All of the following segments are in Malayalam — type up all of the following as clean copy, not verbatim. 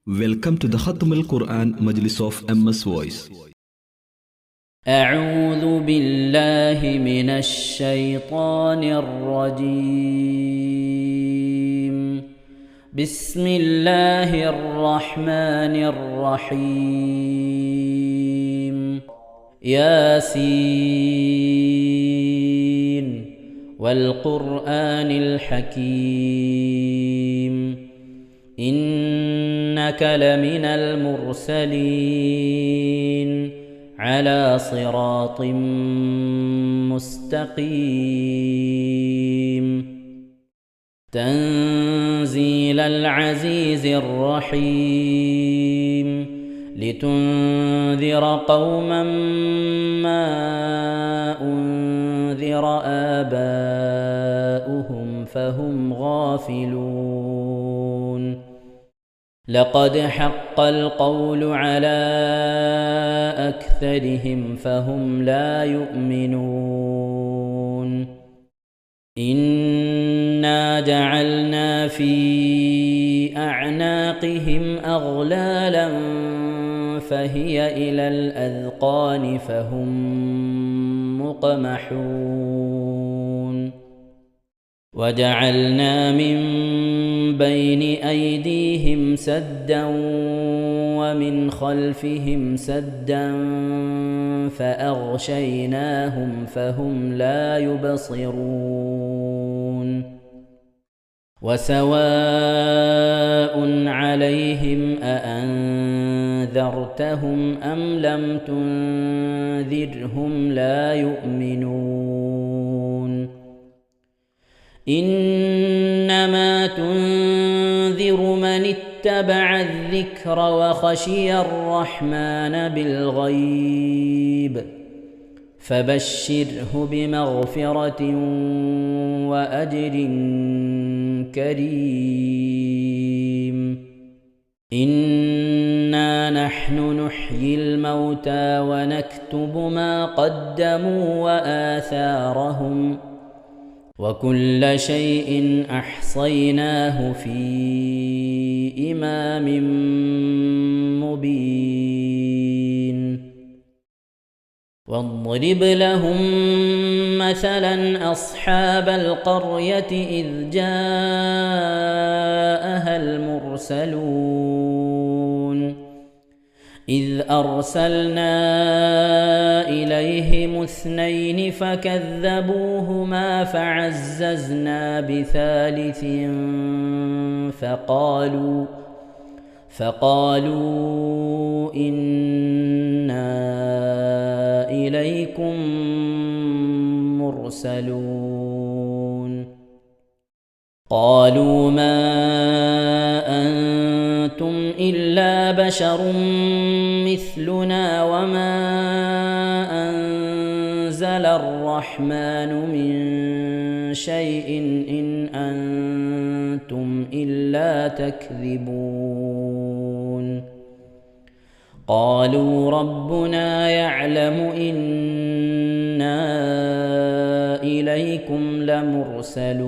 Welcome to the Khatam al-Quran Majlis of MS Voice. أعوذ بالله من الشيطان الرجيم. بسم الله الرحمن الرحيم. ياسين والقرآن الحكيم إنك لمن المرسلين على صراط مستقيم تنزيل العزيز الرحيم لتنذر قوما ما أنذر آباؤهم فهم غافلون لقد حق القول على أكثرهم فهم لا يؤمنون إنا جعلنا في أعناقهم أغلالا فهي إلى الأذقان فهم مقمحون وجعلنا من بين أيديهم سدا ومن خلفهم سدا فأغشيناهم فهم لا يبصرون وسواء عليهم أأنذرتهم أم لم تنذرهم لا يؤمنون إنما تنذر من اتبع الذكر وخشي الرحمن بالغيب فبشره بمغفرة وأجر كريم إنا نحن نحيي الموتى ونكتب ما قدموا وآثارهم وكل شيء أحصيناه في إمام مبين واضرب لهم مثلا أصحاب القرية إذ جاءها المرسلون إذ أرسلنا إليهم اثنين فكذبوهما فعززنا بثالث فقالوا إنا إليكم مرسلون قالوا ما أنتم إلا بشر مثلنا وما أنزل الرحمن من شيء إن أنتم إلا تكذبون قالوا ربنا يعلم إنا إليكم لمرسلون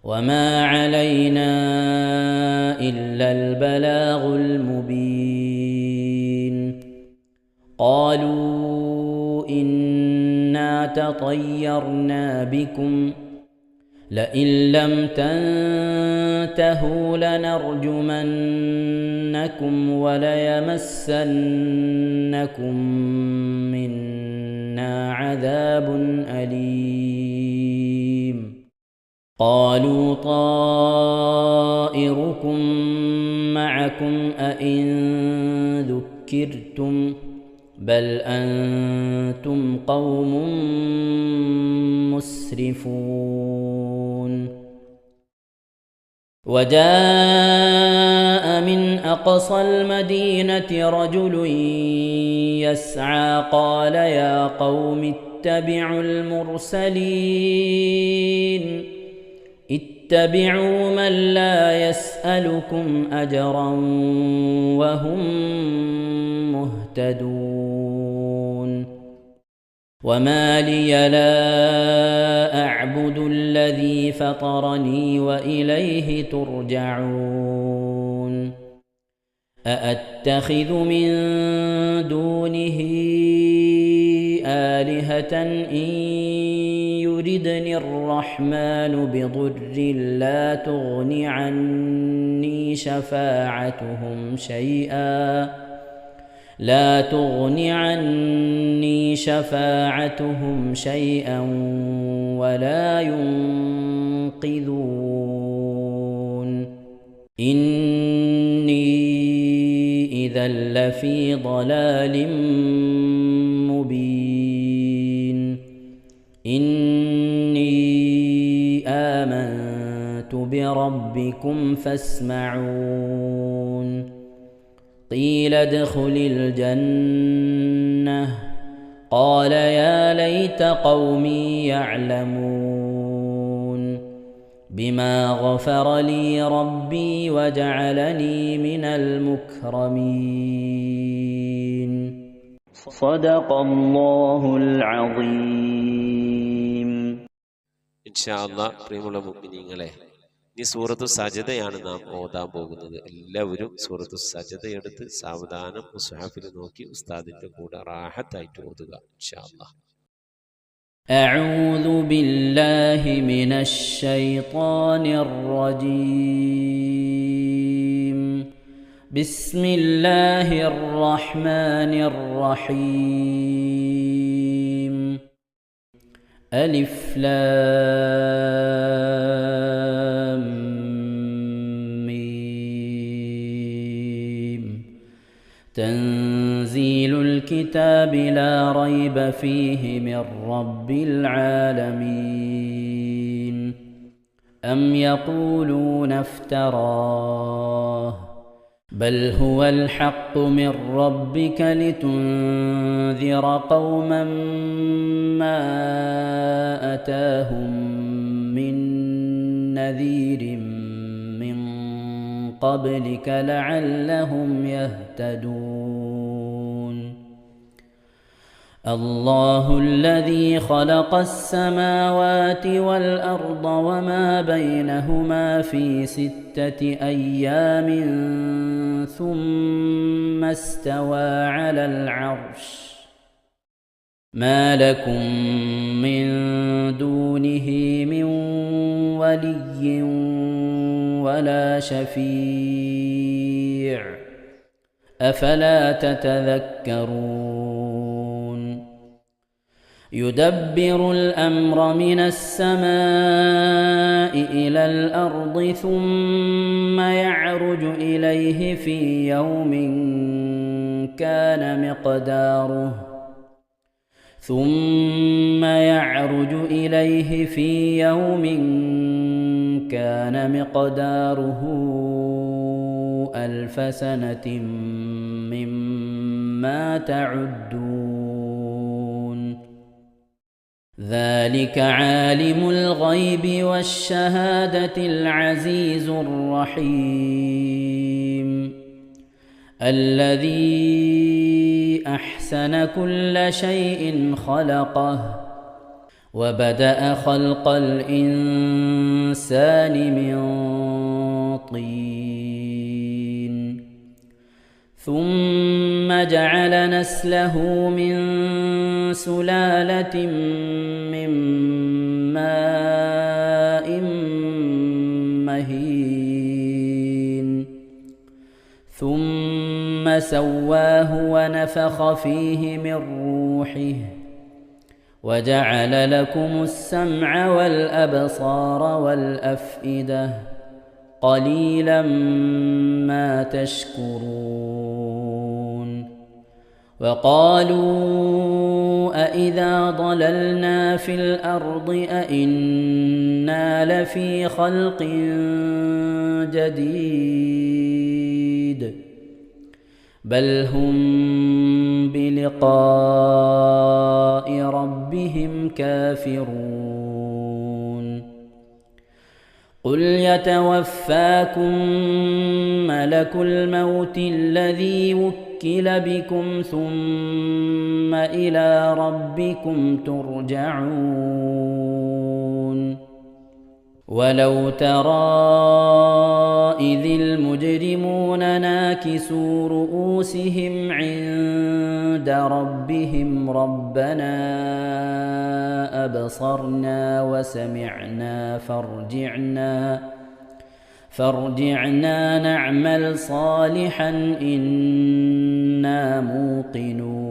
وما علينا إلا البلاغ المبين قالوا إنا تطيرنا بكم لئن لم تنتهوا لنرجمنكم وليمسنكم منا عذاب أليم قالوا طائركم معكم أئن ذكرتم بل أنتم قوم مسرفون وجاء من أقصى المدينة رجل يسعى قال يا قوم اتبعوا المرسلين اتبعوا من لا يسألكم أجرا وهم مهتدون وما لي لا أعبد الذي فطرني وإليه ترجعون أأتخذ من دونه آلهة إن يردني الرحمن بضر لا تغن عني شفاعتهم شيئا ولا ينقذون إني إذا لفي ضلال مبين إني آمنت بربكم فاسمعون قيل ادخل الجنة قال يا ليت قومي يعلمون بما غفر لي ربي وجعلني من المكرمين صدق الله العظيم. ഇൻഷാ അല്ലാഹ് പ്രിയമുള്ള മുഅ്മിനീങ്ങളെ, ഇനി സൂറത്തു സജദയാണ് നാം ഓതാൻ പോകുന്നത്. എല്ലാവരും സൂറത്തു സജദ എടുത്ത് സാവധാനം മുസ്ഹഫിൽ നോക്കി ഉസ്താദിന്റെ കൂടെ റാഹത്തായിട്ട് ഓതുക ഇൻഷാ അല്ലാഹ്. أعوذ بالله من الشيطان الرجيم. بسم الله الرحمن الرحيم. ألف لام ميم. تنزيل الكتاب لا ريب فيه من رب العالمين. أم يقولون افتراه بل هو الحق من ربك لتنذر قوما ما أتاهم من نذير من قبلك لعلهم يهتدون. الله الذي خلق السماوات والأرض وما بينهما في 6 أيام ثم استوى على العرش. ما لكم من دونه من ولي ولا شفيع أفلا تتذكرون. يدبر الأمر من السماء إلى الأرض ثم يعرج إليه في يوم كان مقداره 1000 سنة مما تعدون. ذلك عالم الغيب والشهادة العزيز الرحيم الذي أحسن كل شيء خلقه وبدأ خلق الإنسان من طين ثم جعل نسله من سلالة من ماء مهين ثم سواه ونفخ فيه من روحه وجعل لكم السمع والأبصار والأفئدة قليلا ما تشكرون. وقالوا أإذا ضللنا في الأرض أإنا لفي خلق جديد بل هم بلقاء ربهم كافرون. قل يتوفاكم ملك الموت الذي وكل بكم ثم إلى ربكم ترجعون ولو ترى إذ المجرمون ناكسوا رؤوسهم عند ربهم ربنا أبصرنا وسمعنا فارجعنا نعمل صالحا إنا موقنون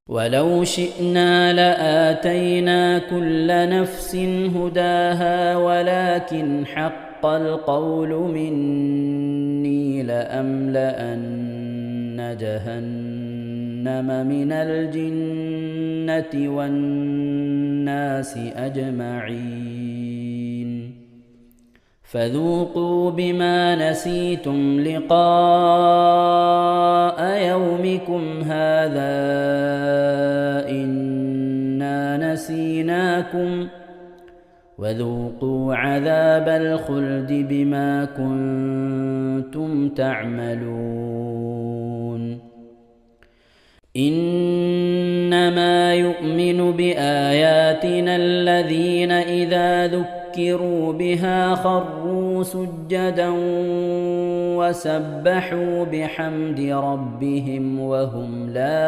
ولو شئنا لآتينا كل نفس هداها ولكن حق القول مني لأملأن جهنم من الجنة والناس أجمعين فذوقوا بما نسيتم لقاء يومكم هذا إنا نسيناكم وذوقوا عذاب الخلد بما كنتم تعملون إنما يؤمن بآياتنا الذين إذا ذكروا بها خروا سجدا وسبحوا بحمد ربهم وهم لا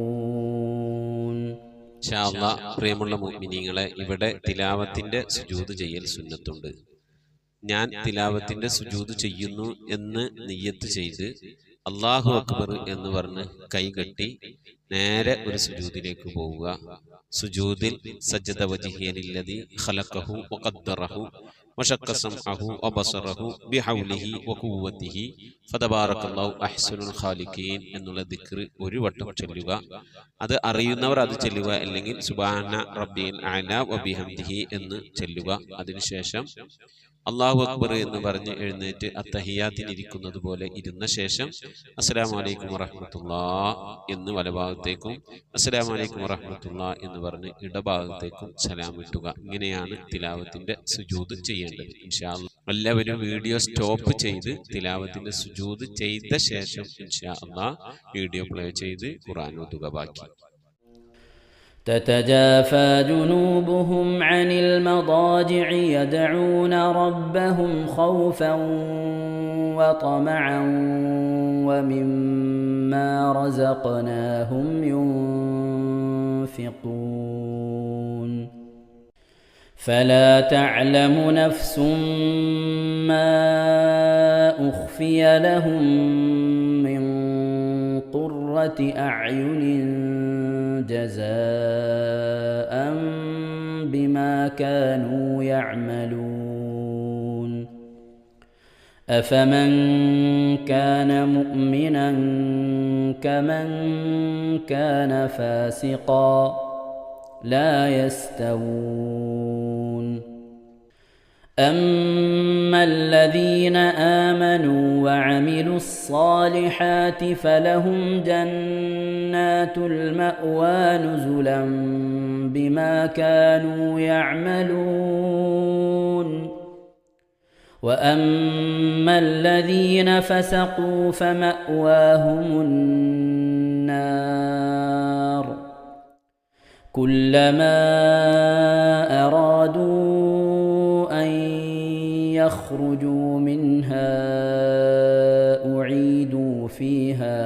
يستكبرون. ഇൻഷാ അല്ലാഹ് പ്രിയമുള്ള മുഅ്മിനീങ്ങളെ, ഇവിടെ തിലാവത്തിന്റെ സുജൂദ് ചെയ്യൽ സുന്നത്തുണ്ട്. ഞാൻ തിലാവത്തിന്റെ സുജൂദ് ചെയ്യുന്നു എന്ന് നിയ്യത്ത് ചെയ്ത് അല്ലാഹു അക്ബർ എന്ന് പറഞ്ഞ് കൈകെട്ടി നേരെ ഒരു സുജൂദിലേക്ക് പോവുക. സുജൂദിൽ സജ്ജദ വജ്ഹിയലില്ലദി ഖലഖഹു വഖദ്ദറഹു വശക്ക സംഅഹു വബസറഹു ബിഹൗലിഹി വഖുവ്വതിഹി ഫതബാറകല്ലാഹു അഹ്സനുൽ ഖാലിഖീൻ എന്നുള്ള ദിക്ർ ഒരു വട്ടം ചൊല്ലുക. അത് അറിയുന്നവർ അത് ചൊല്ലുക, അല്ലെങ്കിൽ സുബ്ഹാന റബ്ബിയൽ അഅല വബിഹംദിഹി എന്ന് ചൊല്ലുക. അതിനുശേഷം അല്ലാഹു അക്ബർ എന്ന് പറഞ്ഞ് എഴുന്നേറ്റ് അത്തഹിയാത്തിനിരിക്കുന്നത് പോലെ ഇരുന്ന ശേഷം അസ്സലാമു അലൈക്കും വറഹ്മത്തുള്ളാഹ് എന്ന് വലഭാഗത്തേക്കും അസ്സലാമു അലൈക്കും വറഹ്മത്തുള്ളാഹ് എന്ന് പറഞ്ഞ് ഇടഭാഗത്തേക്കും സലാം ഇട്ടുക. ഇങ്ങനെയാണ് തിലാവത്തിന്റെ സുജൂദ് ചെയ്യേണ്ടത്. ഇൻഷാ അല്ലാഹ് എല്ലാവരും വീഡിയോ സ്റ്റോപ്പ് ചെയ്ത് തിലാവത്തിന്റെ സുജൂദ് ചെയ്ത ശേഷം ഇൻഷാ അല്ലാഹ് വീഡിയോ പ്ലേ ചെയ്ത് ഖുർആൻ ഓതുക. ബാക്കി تتجافى جنوبهم عن المضاجع يدعون ربهم خوفا وطمعا ومما رزقناهم ينفقون فلا تعلم نفس ما أخفي لهم من قرة أعين جزاء بما كانوا يعملون أفمن كان مؤمنا كمن كان فاسقا لا يستوون أما الذين آمنوا وعملوا الصالحات فلهم جنات المأوى نزلا بما كانوا يعملون وأما الذين فسقوا فمأواهم النار كلما أرادوا أن يخرجوا منها أعيدوا فيها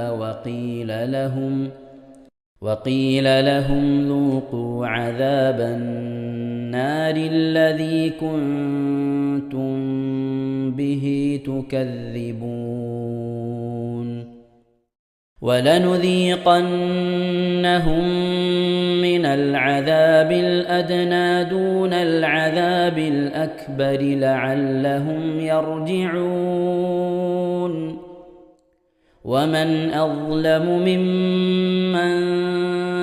وقيل لهم ذوقوا عذاب النار الذي كنتم به تكذبون ولنذيقنهم من العذاب الأدنى دون العذاب الأكبر لعلهم يرجعون ومن أظلم ممن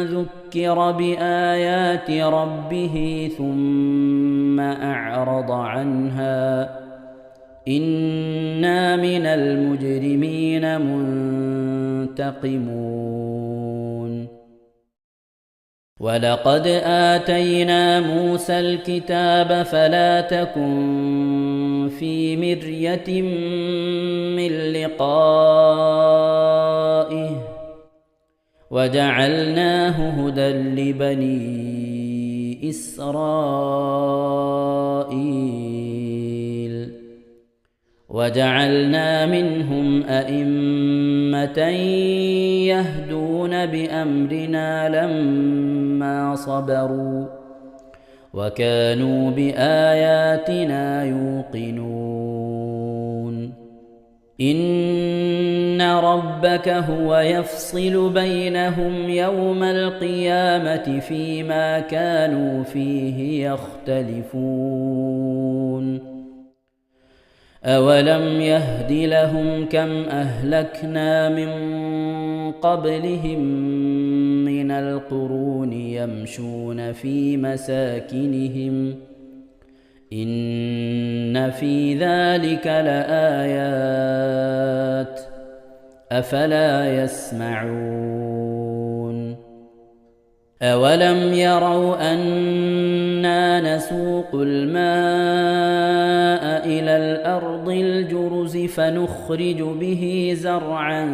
ذكر بآيات ربه ثم أعرض عنها إنا من المجرمين منتقمون ولقد آتينا موسى الكتاب فلا تكن في مرية من لقائه وجعلناه هدى لبني إسرائيل وجعلنا منهم أئمة يهدون بأمرنا لما صبروا وكانوا بآياتنا يوقنون إن ربك هو يفصل بينهم يوم القيامة فيما كانوا فيه يختلفون أولم يهد لهم كم أهلكنا من قبلهم من القرون يمشون في مساكنهم إن في ذلك لآيات أفلا يسمعون أولم يروا أنا نسوق الماء إلى الأرض الجرز فنخرج به زرعا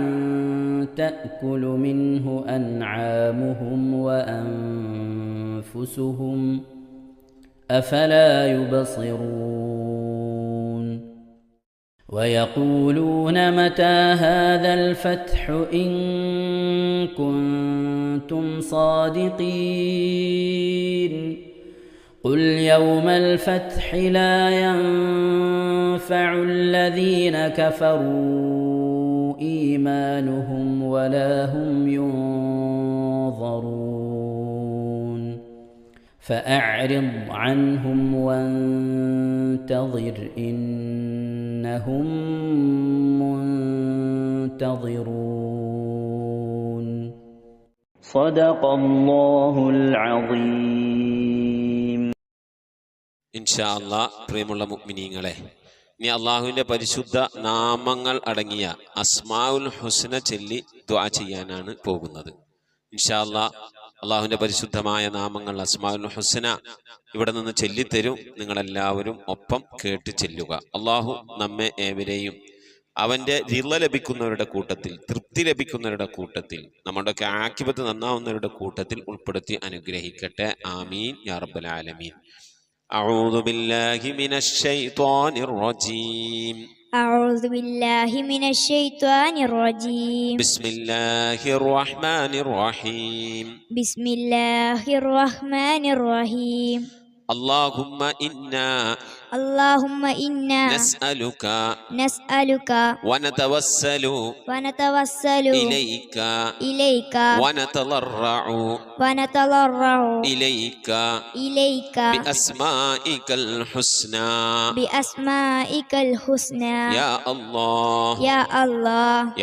تأكل منه أنعامهم وأنفسهم أفلا يبصرون ويقولون متى هذا الفتح إن كنتم صادقين قل يوم الفتح لا ينفع الذين كفروا إيمانهم ولا هم ينظرون فأعرض عنهم وانتظر إنهم منتظرون صدق الله العظيم. ഇൻഷാ അല്ലാഹ് പ്രിയമുള്ള മുഅ്മിനീങ്ങളെ, ഇനി അള്ളാഹുവിൻ്റെ പരിശുദ്ധ നാമങ്ങൾ അടങ്ങിയ അസ്മാഉൽ ഹുസ്ന ചൊല്ലി ദുആ ചെയ്യാനാണ് പോകുന്നത്. ഇൻഷാ അല്ലാഹ് അള്ളാഹുവിൻ്റെ പരിശുദ്ധമായ നാമങ്ങൾ അസ്മാഉൽ ഹുസ്ന ഇവിടെ നിന്ന് ചൊല്ലിത്തരും. നിങ്ങളെല്ലാവരും ഒപ്പം കേട്ട് ചെല്ലുക. അള്ളാഹു നമ്മെ ഏവരെയും അവൻ്റെ റിള ലഭിക്കുന്നവരുടെ കൂട്ടത്തിൽ, തൃപ്തി ലഭിക്കുന്നവരുടെ കൂട്ടത്തിൽ, നമ്മുടെയൊക്കെ ആഖിബത്ത് നന്നാവുന്നവരുടെ കൂട്ടത്തിൽ ഉൾപ്പെടുത്തി അനുഗ്രഹിക്കട്ടെ. ആമീൻ യാ റബ്ബൽ ആലമീൻ. أعوذ بالله من الشيطان الرجيم. أعوذ بالله من الشيطان الرجيم. بسم الله الرحمن الرحيم. بسم الله الرحمن الرحيم. اللهم إنا نسألك ونتوسل إليك ونتضرع إليك بأسمائك الحسنى يا الله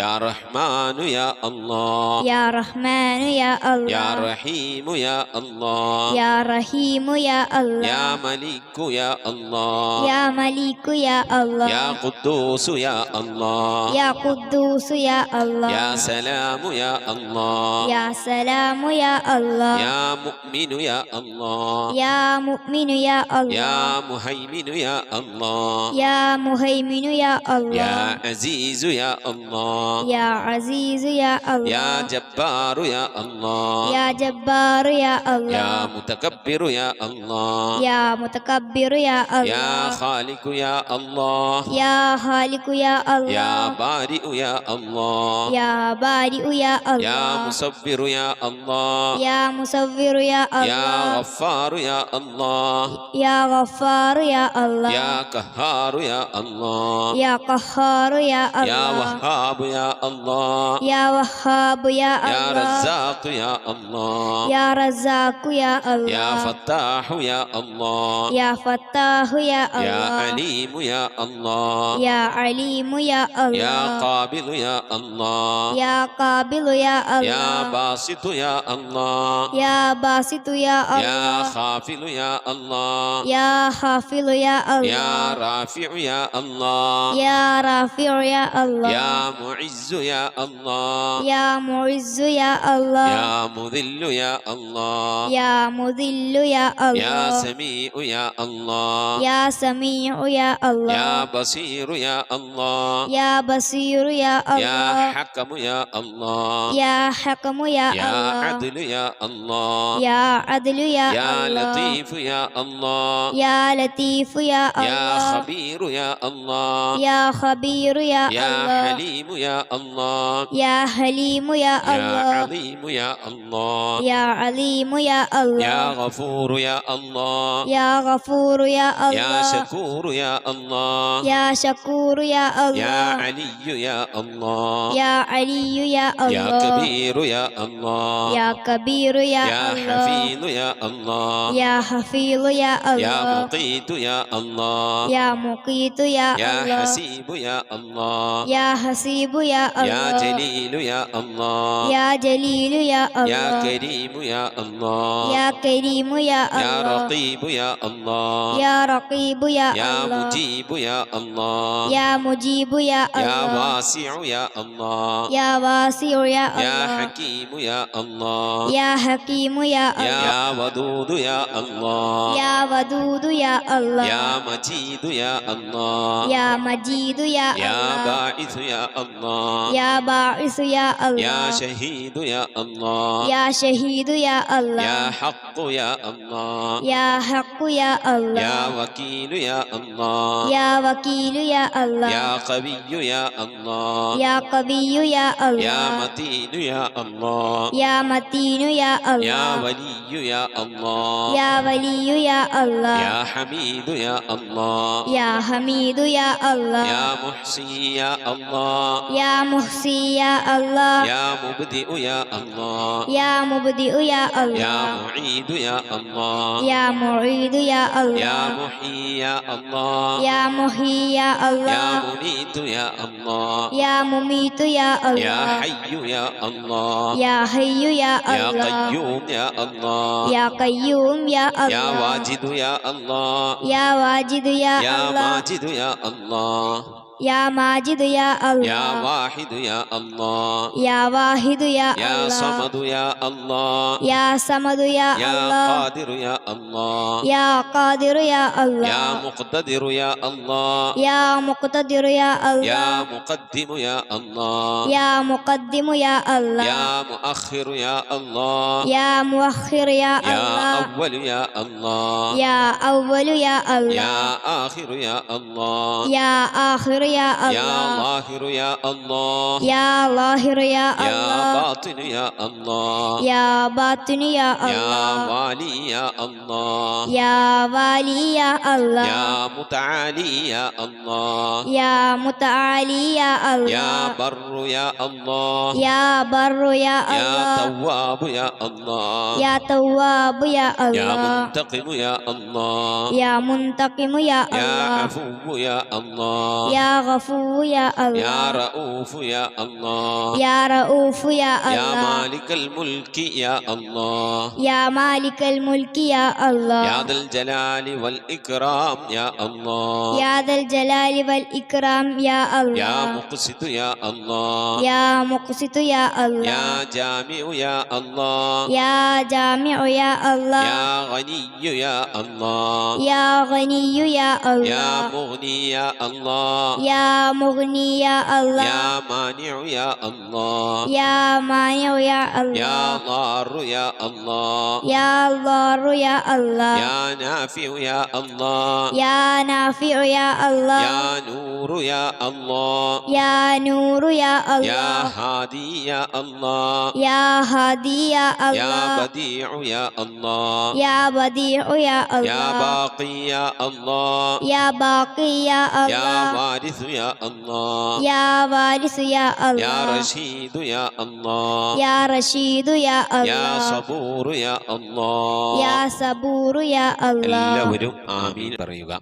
يا رحمن يا الله يا رحمن يا الله يا رحيم يا الله يا رحيم يا الله يا ملك يا الله يا ملك يا الله يا قدوس يا الله يا قدوس يا الله يا سلام يا الله يا سلام يا الله يا مؤمن يا الله يا مؤمن يا الله يا مهيمن يا الله يا مهيمن يا الله يا عزيز يا الله يا عزيز يا الله يا جبار يا الله يا جبار يا الله يا متكبر يا الله يا متكبر يا الله يا خالق يا الله يا خالق يا الله يا بارئ يا الله يا بارئ يا الله يا مصور يا الله يا مصور يا الله يا غفار يا الله يا غفار يا الله يا قهار يا الله يا قهار يا الله يا وهاب يا الله يا وهاب يا الله يا رزاق يا الله يا رزاق يا الله يا فتاح يا الله يا فتاح يا يا يا الله عليم يا الله يا عليم يا يا الله قابل يا الله يا قابل يا يا الله باسط يا الله يا باسط يا يا الله خافل يا الله يا خافض يا يا الله رافع يا الله يا رافع يا الله يا معز يا الله يا معز يا الله يا مذل يا الله يا مذل يا يا الله سميع يا الله يا سميع يا الله يا بصير يا الله يا بصير يا يا الله حكم يا الله يا حكم يا يا الله عدل يا الله يا عدل يا يا الله لطيف يا الله يا لطيف يا يا الله خبير يا الله يا خبير يا يا الله حليم يا الله يا حليم يا يا الله عظيم يا الله يا عليم يا يا الله غفور يا الله يا غفور يا يا الله شكور يا الله يا شكور يا يا الله علي يا الله يا علي يا يا الله كبير يا الله يا كبير يا يا الله حفيظ يا الله يا حفيظ يا يا الله مقيت يا الله يا مقيت يا يا الله حسيب يا الله يا حسيب يا يا الله جليل يا الله يا جليل يا يا الله كريم يا الله يا كريم يا يا الله رقيب يا الله يا رقيب يا يا الله مجيب يا الله يا مجيب يا يا الله واسع يا الله يا واسع يا يا الله حكيم يا الله يا حكيم يا الله يا ودود يا الله يا ودود يا الله يا مجيد يا الله يا مجيد يا يا الله باعث يا الله يا باعث يا يا الله شهيد يا الله يا شهيد يا يا الله حق يا الله يا حق يا الله يا وكيل يا الله يا وكيل يا الله يا قوي يا الله يا قوي يا يا الله متين يا الله يا متين يا يا الله ولي يا الله يا ولي يا الله يا حميد يا الله يا حميد يا الله يا محصي يا الله يا محصي يا الله يا مبدئ يا الله يا مبدئ يا يا الله معيد يا الله يا معيد يا يا الله محيي يا الله يا محيي يا يا الله مميت يا الله يا مميت يا يا الله حي يا الله يا حي يا يا الله قيوم يا الله يا قيوم يا يا الله واجد يا الله يا واجد يا يا الله ماجد يا الله يا ماجد يا يا الله واحد يا الله يا واحد يا يا الله صمد يا الله يا صمد يا يا الله قادر يا الله يا قادر يا يا الله مقتدر يا الله يا مقتدر يا يا الله مقدم يا الله يا مقدم يا الله يا مؤخر يا الله يا مؤخر يا يا الله أول يا الله يا أول يا الله يا آخر يا الله يا آخر يا يا الله ظاهر يا الله يا ظاهر يا يا الله باطن يا الله يا باطن يا يا الله والي يا الله يا والي يا الله يا متعالي يا الله يا متعالي يا يا الله بر يا الله يا بر يا يا الله تواب يا الله يا تواب يا يا الله منتقم يا الله يا منتقم يا يا الله عفو يا الله يا غفور يا يا الله رؤوف يا الله يا رؤوف يا يا الله مالك الملك يا الله يا مالك الملك يا الله يا ذا الجلال والإكرام يا الله يا ذا الجلال والإكرام يا يا الله مقسط يا الله يا مقسط يا الله يا جامع يا الله يا جامع يا الله يا غني يا الله يا غني يا يا الله مغني يا الله يا مغني يا الله يا مانع يا الله يا مانع يا يا الله ضار يا الله يا ضار يا الله يا نافع يا الله يا نافع يا الله يا نور يا الله يا نور يا يا الله هادي يا الله يا هادي يا يا الله بديع يا الله يا بديع يا يا الله باقي يا الله يا باقي يا يا الله وارث يا الله يا وارث يا يا الله رشيد يا الله يا رشيد يا يا الله صبور يا الله يا സബൂറു യാ അല്ലാ. എല്ലാവരും ആമീൻ പറയുക.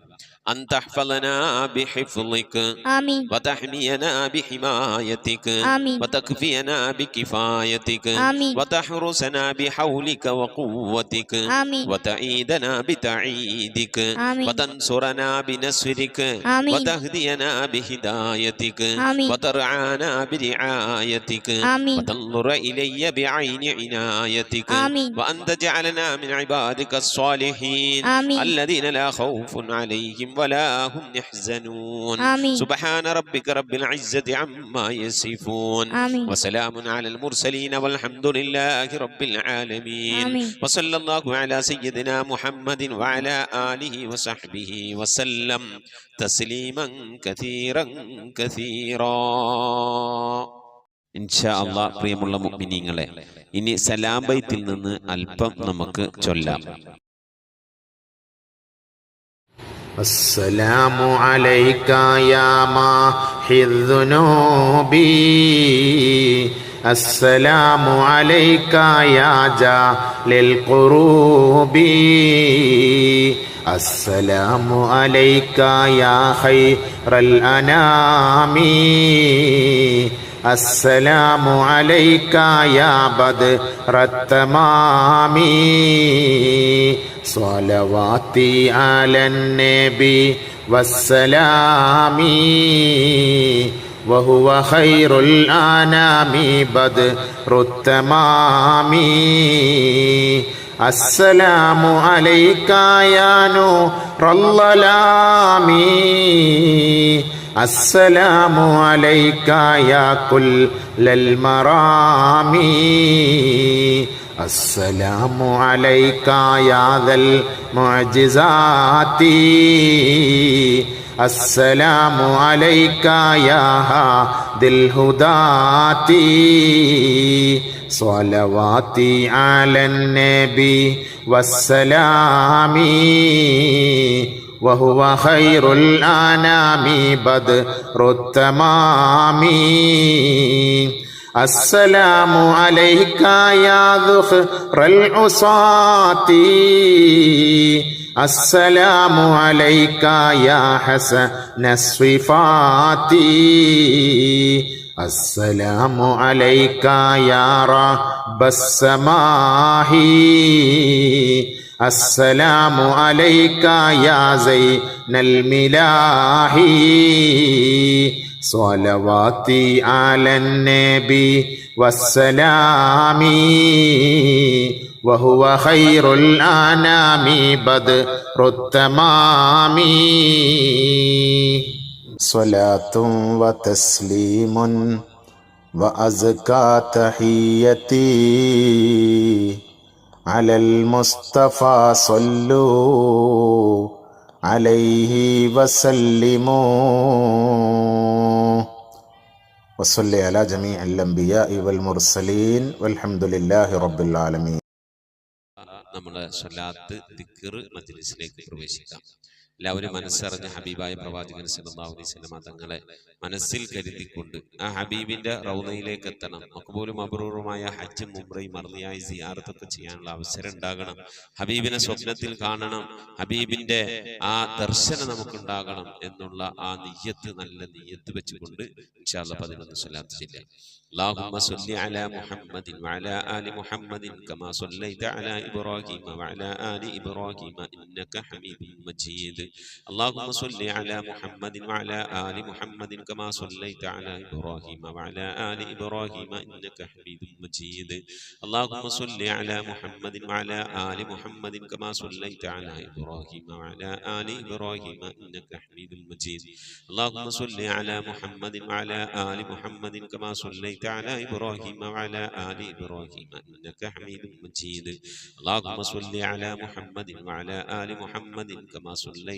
أن تحفظنا بحفظك ആമീൻ وتحمينا بحمايتك آمين. وتكفينا بكفايتك آمين. وتحرسنا بحولك وقوتك آمين. وتعيدنا بتعيدك آمين. وتنصرنا بنصرك آمين. وتهدينا بهدايتك آمين. وترعانا برعايتك آمين. وتنظر إلي بعين عنايتك آمين. وأن تجعلنا من عبادك الصالحين آمين. الذين لا خوف عليهم ولا هم يحزنون. آمين. سبحان ربك رب العزة عما يصفون. آمين. وسلام على المرسلين والحمد لله رب العالمين. آمين. وصلى الله على سيدنا محمد وعلى آله وصحبه وسلم تسليما كثيرا كثيرا. ഇൻഷാ അല്ലാഹ് പ്രിയമുള്ള മുഅ്മിനീങ്ങളെ, ഇനി സലാം ബൈത്തിൽ നിന്ന് അല്പം നമുക്ക് ചൊല്ലാം. السلام عليك يا ماحي الذنوب السلام عليك يا جال القروب السلام عليك يا خير الأنام السلام عليك يا بدر التمام صلواتي على النبي والسلام وهو خير الأنام بدر التمام السلام عليك يا نور الظلام السلام عليك يا كل المرام السلام عليك يا ذا المعجزات السلام عليك يا هادي الهداة صلواتي على النبي والسلام وهو خير الأنام بدر التمام السلام عليك يا ذخر العصاة السلام عليك يا حسن الصفات السلام عليك يا رب السماء السلام عليك يا زين الملاح صلواتي على النبي والسلام وهو خير الأنام بدر التمام صلاة وتسليم وأزكى تحيتي على المصطفى صلوا عليه وسلموا وصلي على جميع الأنبياء والمرسلين والحمد لله رب العالمين. നമ്മുടെ സ്വലാത്ത് ദിക്ർ മജ്ലിസിലേക്ക് പ്രവേശിക്കാം. എല്ലാവരും മനസ്സറിഞ്ഞ ഹബീബായ പ്രവാചകൻ സല്ലല്ലാഹു അലൈഹി വസല്ലം തങ്ങളെ മനസ്സിൽ കരുതിക്കൊണ്ട് ആ ഹബീബിന്റെ റൗളയിലേക്ക് എത്തണം. മഖ്ബൂലും മബ്റൂറുമായ ഹജ്ജും ഉംറയും മർദിയായി സിയാറത്തൊക്കെ ചെയ്യാനുള്ള അവസരം ഉണ്ടാകണം. ഹബീബിനെ സ്വപ്നത്തിൽ കാണണം, ഹബീബിന്റെ ആ ദർശനം നമുക്കുണ്ടാകണം എന്നുള്ള ആ നിയ്യത്ത്, നല്ല നിയ്യത്ത് വെച്ചുകൊണ്ട് ഇൻഷാ അല്ലാഹ് 11 സ്വലാത്ത് ചൊല്ലാം. اللهم صل على محمد وعلى آل محمد كما صليت على إبراهيم وعلى آل إبراهيم إنك حميد مجيد. اللهم صل على محمد وعلى آل محمد كما صليت على إبراهيم وعلى آل إبراهيم إنك حميد مجيد. اللهم صل على محمد وعلى آل محمد كما صليت على إبراهيم وعلى آل إبراهيم إنك حميد مجيد. اللهم صل على محمد وعلى آل محمد كما صليت على إبراهيم وعلى آل إبراهيم إنك حميد مجيد. اللهم صل على محمد وعلى آل محمد كما صليت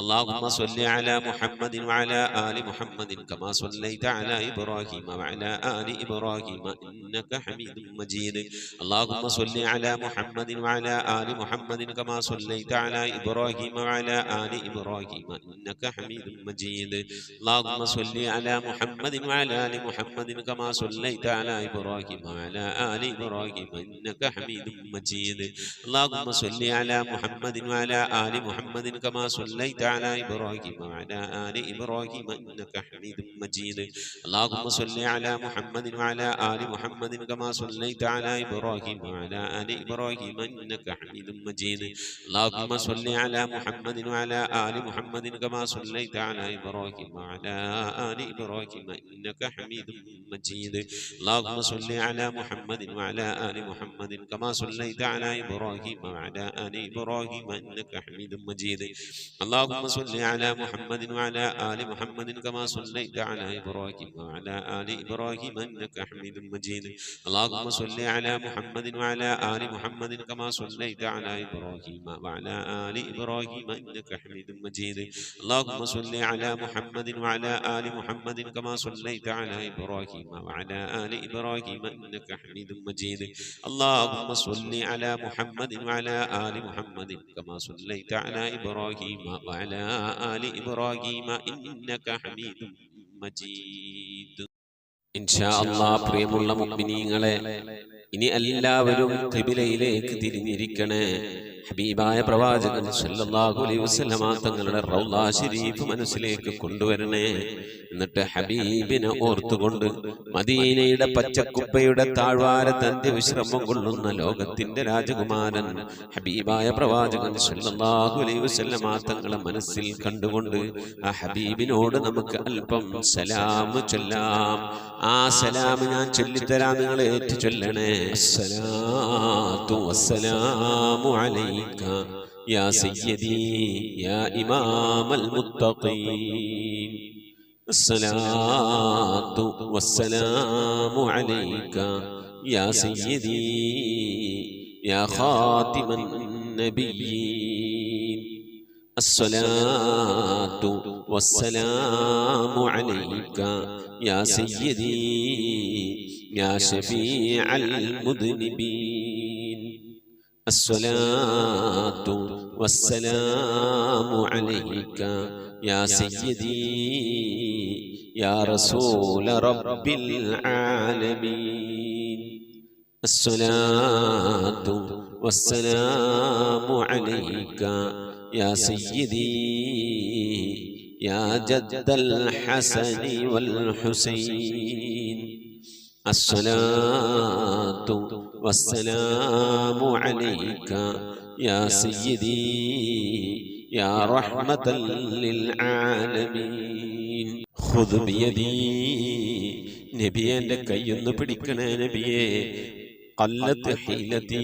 اللهم صل على محمد وعلى آل محمد كما صليت على إبراهيم وعلى آل إبراهيم إنك حميد مجيد اللهم صل على محمد وعلى آل محمد كما صليت على إبراهيم وعلى آل إبراهيم إنك حميد مجيد اللهم صل على محمد وعلى آل محمد كما صليت على إبراهيم وعلى آل إبراهيم إنك حميد مجيد اللهم صل على محمد وعلى آل محمد كما صليت على إبراهيم وعلى آل إبراهيم إنك حميد مجيد اللهم صل على محمد وعلى آل محمد كما صليت على إبراهيم وعلى آل إبراهيم إنك حميد مجيد اللهم صل على محمد وعلى آل محمد كما صليت على إبراهيم وعلى آل إبراهيم إنك حميد مجيد اللهم صل على محمد وعلى آل محمد كما صليت على إبراهيم وعلى آل إبراهيم إنك حميد مجيد اللهم صل على محمد وعلى آل محمد كما صليت على إبراهيم وعلى آل إبراهيم إنك حميد مجيد اللهم صل على محمد وعلى آل محمد كما صليت على إبراهيم وعلى آل إبراهيم إنك حميد مجيد اللهم صل على محمد وعلى آل محمد كما صليت على إبراهيم وعلى آل إبراهيم إنك حميد مجيد اللهم صل على محمد وعلى آل محمد كما صليت على إبراهيم وعلى آل إبراهيم إنك حميد مجيد إن شاء الله പ്രിയമുള്ള മുഅ്മിനീങ്ങളെ ഇനി എല്ലാവരും ഖിബിലയിലേക്ക് തിരിഞ്ഞിരിക്കണേ ഹബീബായ പ്രവാചകൻ സല്ലല്ലാഹു അലൈഹി വസല്ലമ തങ്ങളുടെ റൗള ശരീഫ് മനസ്സിലേക്ക് കൊണ്ടുവരണേ എന്നിട്ട് ഹബീബിനെ ഓർത്തുകൊണ്ട് മദീനയുടെ പച്ചക്കുപ്പയുടെ താഴ്വാരത്ത് അന്ത്യവിശ്രമം കൊള്ളുന്ന ലോകത്തിന്റെ രാജകുമാരൻ ഹബീബായ പ്രവാചകൻ സല്ലല്ലാഹു അലൈഹി വസല്ലമ തങ്ങളെ മനസ്സിൽ കണ്ടുകൊണ്ട് ആ ഹബീബിനോട് നമുക്ക് അല്പം സലാം ചൊല്ലാം ആ സലാം ഞാൻ ചൊല്ലിത്തരാം നിങ്ങൾ ഏറ്റു ചൊല്ലണേ അസ്സലാത്തു വസ്സലാമു അലൈക യാ സയ്യിദി യാ ഇമാമൽ മുത്തഖീൻ الصلاة والسلام عليك يا سيدي يا خاتم النبيين الصلاة والسلام عليك يا سيدي يا شفيع المذنبين الصلاة والسلام عليك يا سيدي يا رسول رب العالمين الصلاة والسلام عليك يا سيدي يا جد الحسن والحسين الصلاة والسلام عليك يا سيدي يا رحمة للعالمين خذ بيدي നബിയെ എൻ്റെ കൈയൊന്ന് പിടിക്കണേ നബിയെ ഖല്ലത്ത് ഹീലതീ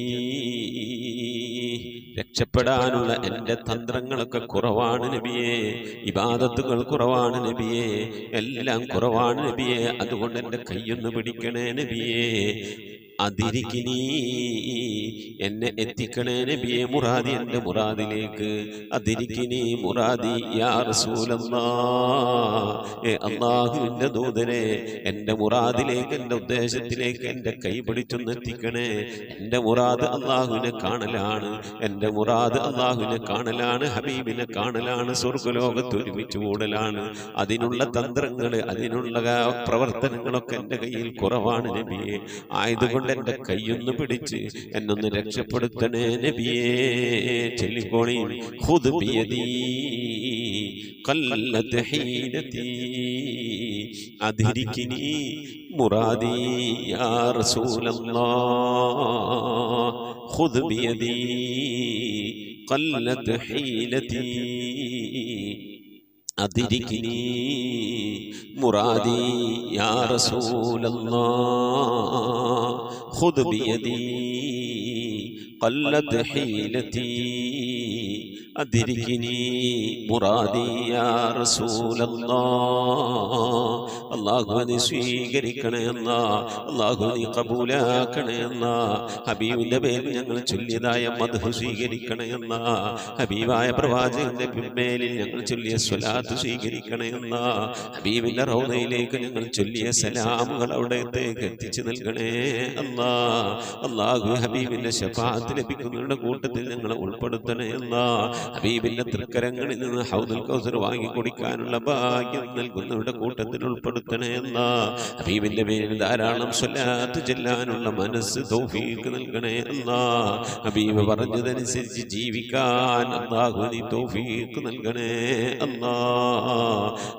രക്ഷപ്പെടാനുള്ള എൻ്റെ തന്ത്രങ്ങളൊക്കെ കുറവാണ് നബിയെ ഇബാദത്തുകൾ കുറവാണ് നബിയെ എല്ലാം കുറവാണ് നബിയെ അതുകൊണ്ട് എൻ്റെ കൈയൊന്ന് പിടിക്കണേ നബിയെ അതിരിക്കിനി എന്നെ എത്തിക്കണേ നബിയെ മുറാദി എൻ്റെ മുറാദിലേക്ക് അതിരിക്കിനി മുറാദി യാ റസൂലല്ലാഹ് അല്ലാഹുവിൻ്റെ ദൂതനെ എൻ്റെ മുറാദിലേക്ക് എൻ്റെ ഉദ്ദേശത്തിലേക്ക് എൻ്റെ കൈ പിടിച്ചൊന്ന് എത്തിക്കണേ എൻ്റെ മുറാദ് അല്ലാഹുവിനെ കാണലാണ് എൻ്റെ മുറാദ് അല്ലാഹുവിനെ കാണലാണ് ഹബീബിനെ കാണലാണ് സ്വർഗ്ഗലോകത്ത് ഒരുമിച്ച് കൂടലാണ് അതിനുള്ള തന്ത്രങ്ങൾ അതിനുള്ള പ്രവർത്തനങ്ങളൊക്കെ എൻ്റെ കയ്യിൽ കുറവാണ് നബിയെ ആയതുകൊണ്ട് എൻ്റെ കൈയൊന്ന് പിടിച്ച് എന്നൊന്ന് രക്ഷപ്പെടുത്തണേ നബിയേ ചൊല്ലിക്കോണി ഖുദ് ബിയദീ ഖല്ലത്ത് ഹീലതീ അദ്രികിനി മുറാദി യാ റസൂലല്ലാഹ് ഖുദ് ബിയദീ ഖല്ലത്ത് ഹീലതീ أدركني مرادي يا رسول الله خذ بيدي قلت حيلتي أدركني مرادي يا رسول الله അല്ലാഹു നീ സ്വീകരിക്കണേ അല്ലാ, അല്ലാഹു നീ ഖബൂലാക്കണേ അല്ലാ. ഹബീബിന്റെ പേരിൽ ഞങ്ങൾ ചൊല്ലിയതായ മദ്ഹ് സ്വീകരിക്കണേ അല്ലാ. ഹബീബായ പ്രവാചകന്റെ മേലിൽ ഞങ്ങൾ ചൊല്ലിയ സ്വലാത്ത് സ്വീകരിക്കണേ അല്ലാ. ഹബീബിന്റെ റൗദയിലേക്ക് ഞങ്ങൾ ചൊല്ലിയ സലാമുകൾ അവിടത്തേക്ക് എത്തിച്ചു നൽകണേ അല്ലാ. അല്ലാഹു ഹബീബിന്റെ ശഫാഅത്ത് ലഭിക്കുന്നവരുടെ കൂട്ടത്തിൽ ഞങ്ങളെ ഉൾപ്പെടുത്തണേ അല്ലാ. ഹബീബിന്റെ തൃക്കരങ്ങളിൽ നിന്ന് ഹൗദുൽ കൗസർ വാങ്ങി കുടിക്കാനുള്ള ഭാഗ്യം നൽകുന്നവരുടെ കൂട്ടത്തിൽ ഉൾപ്പെടുത്തണേ അല്ലാ. ഹബീബിന്റെ പേരിൽ ധാരാളം സ്വലാത്ത് ചെല്ലാനുള്ള മനസ്സ് തൗഫീഖ് നൽകണേ അല്ലാ. ഹബീബ് പറഞ്ഞതനുസരിച്ച് ജീവിക്കാൻ അല്ലാഹു നീ തൗഫീഖ് നൽകണേ അല്ലാ.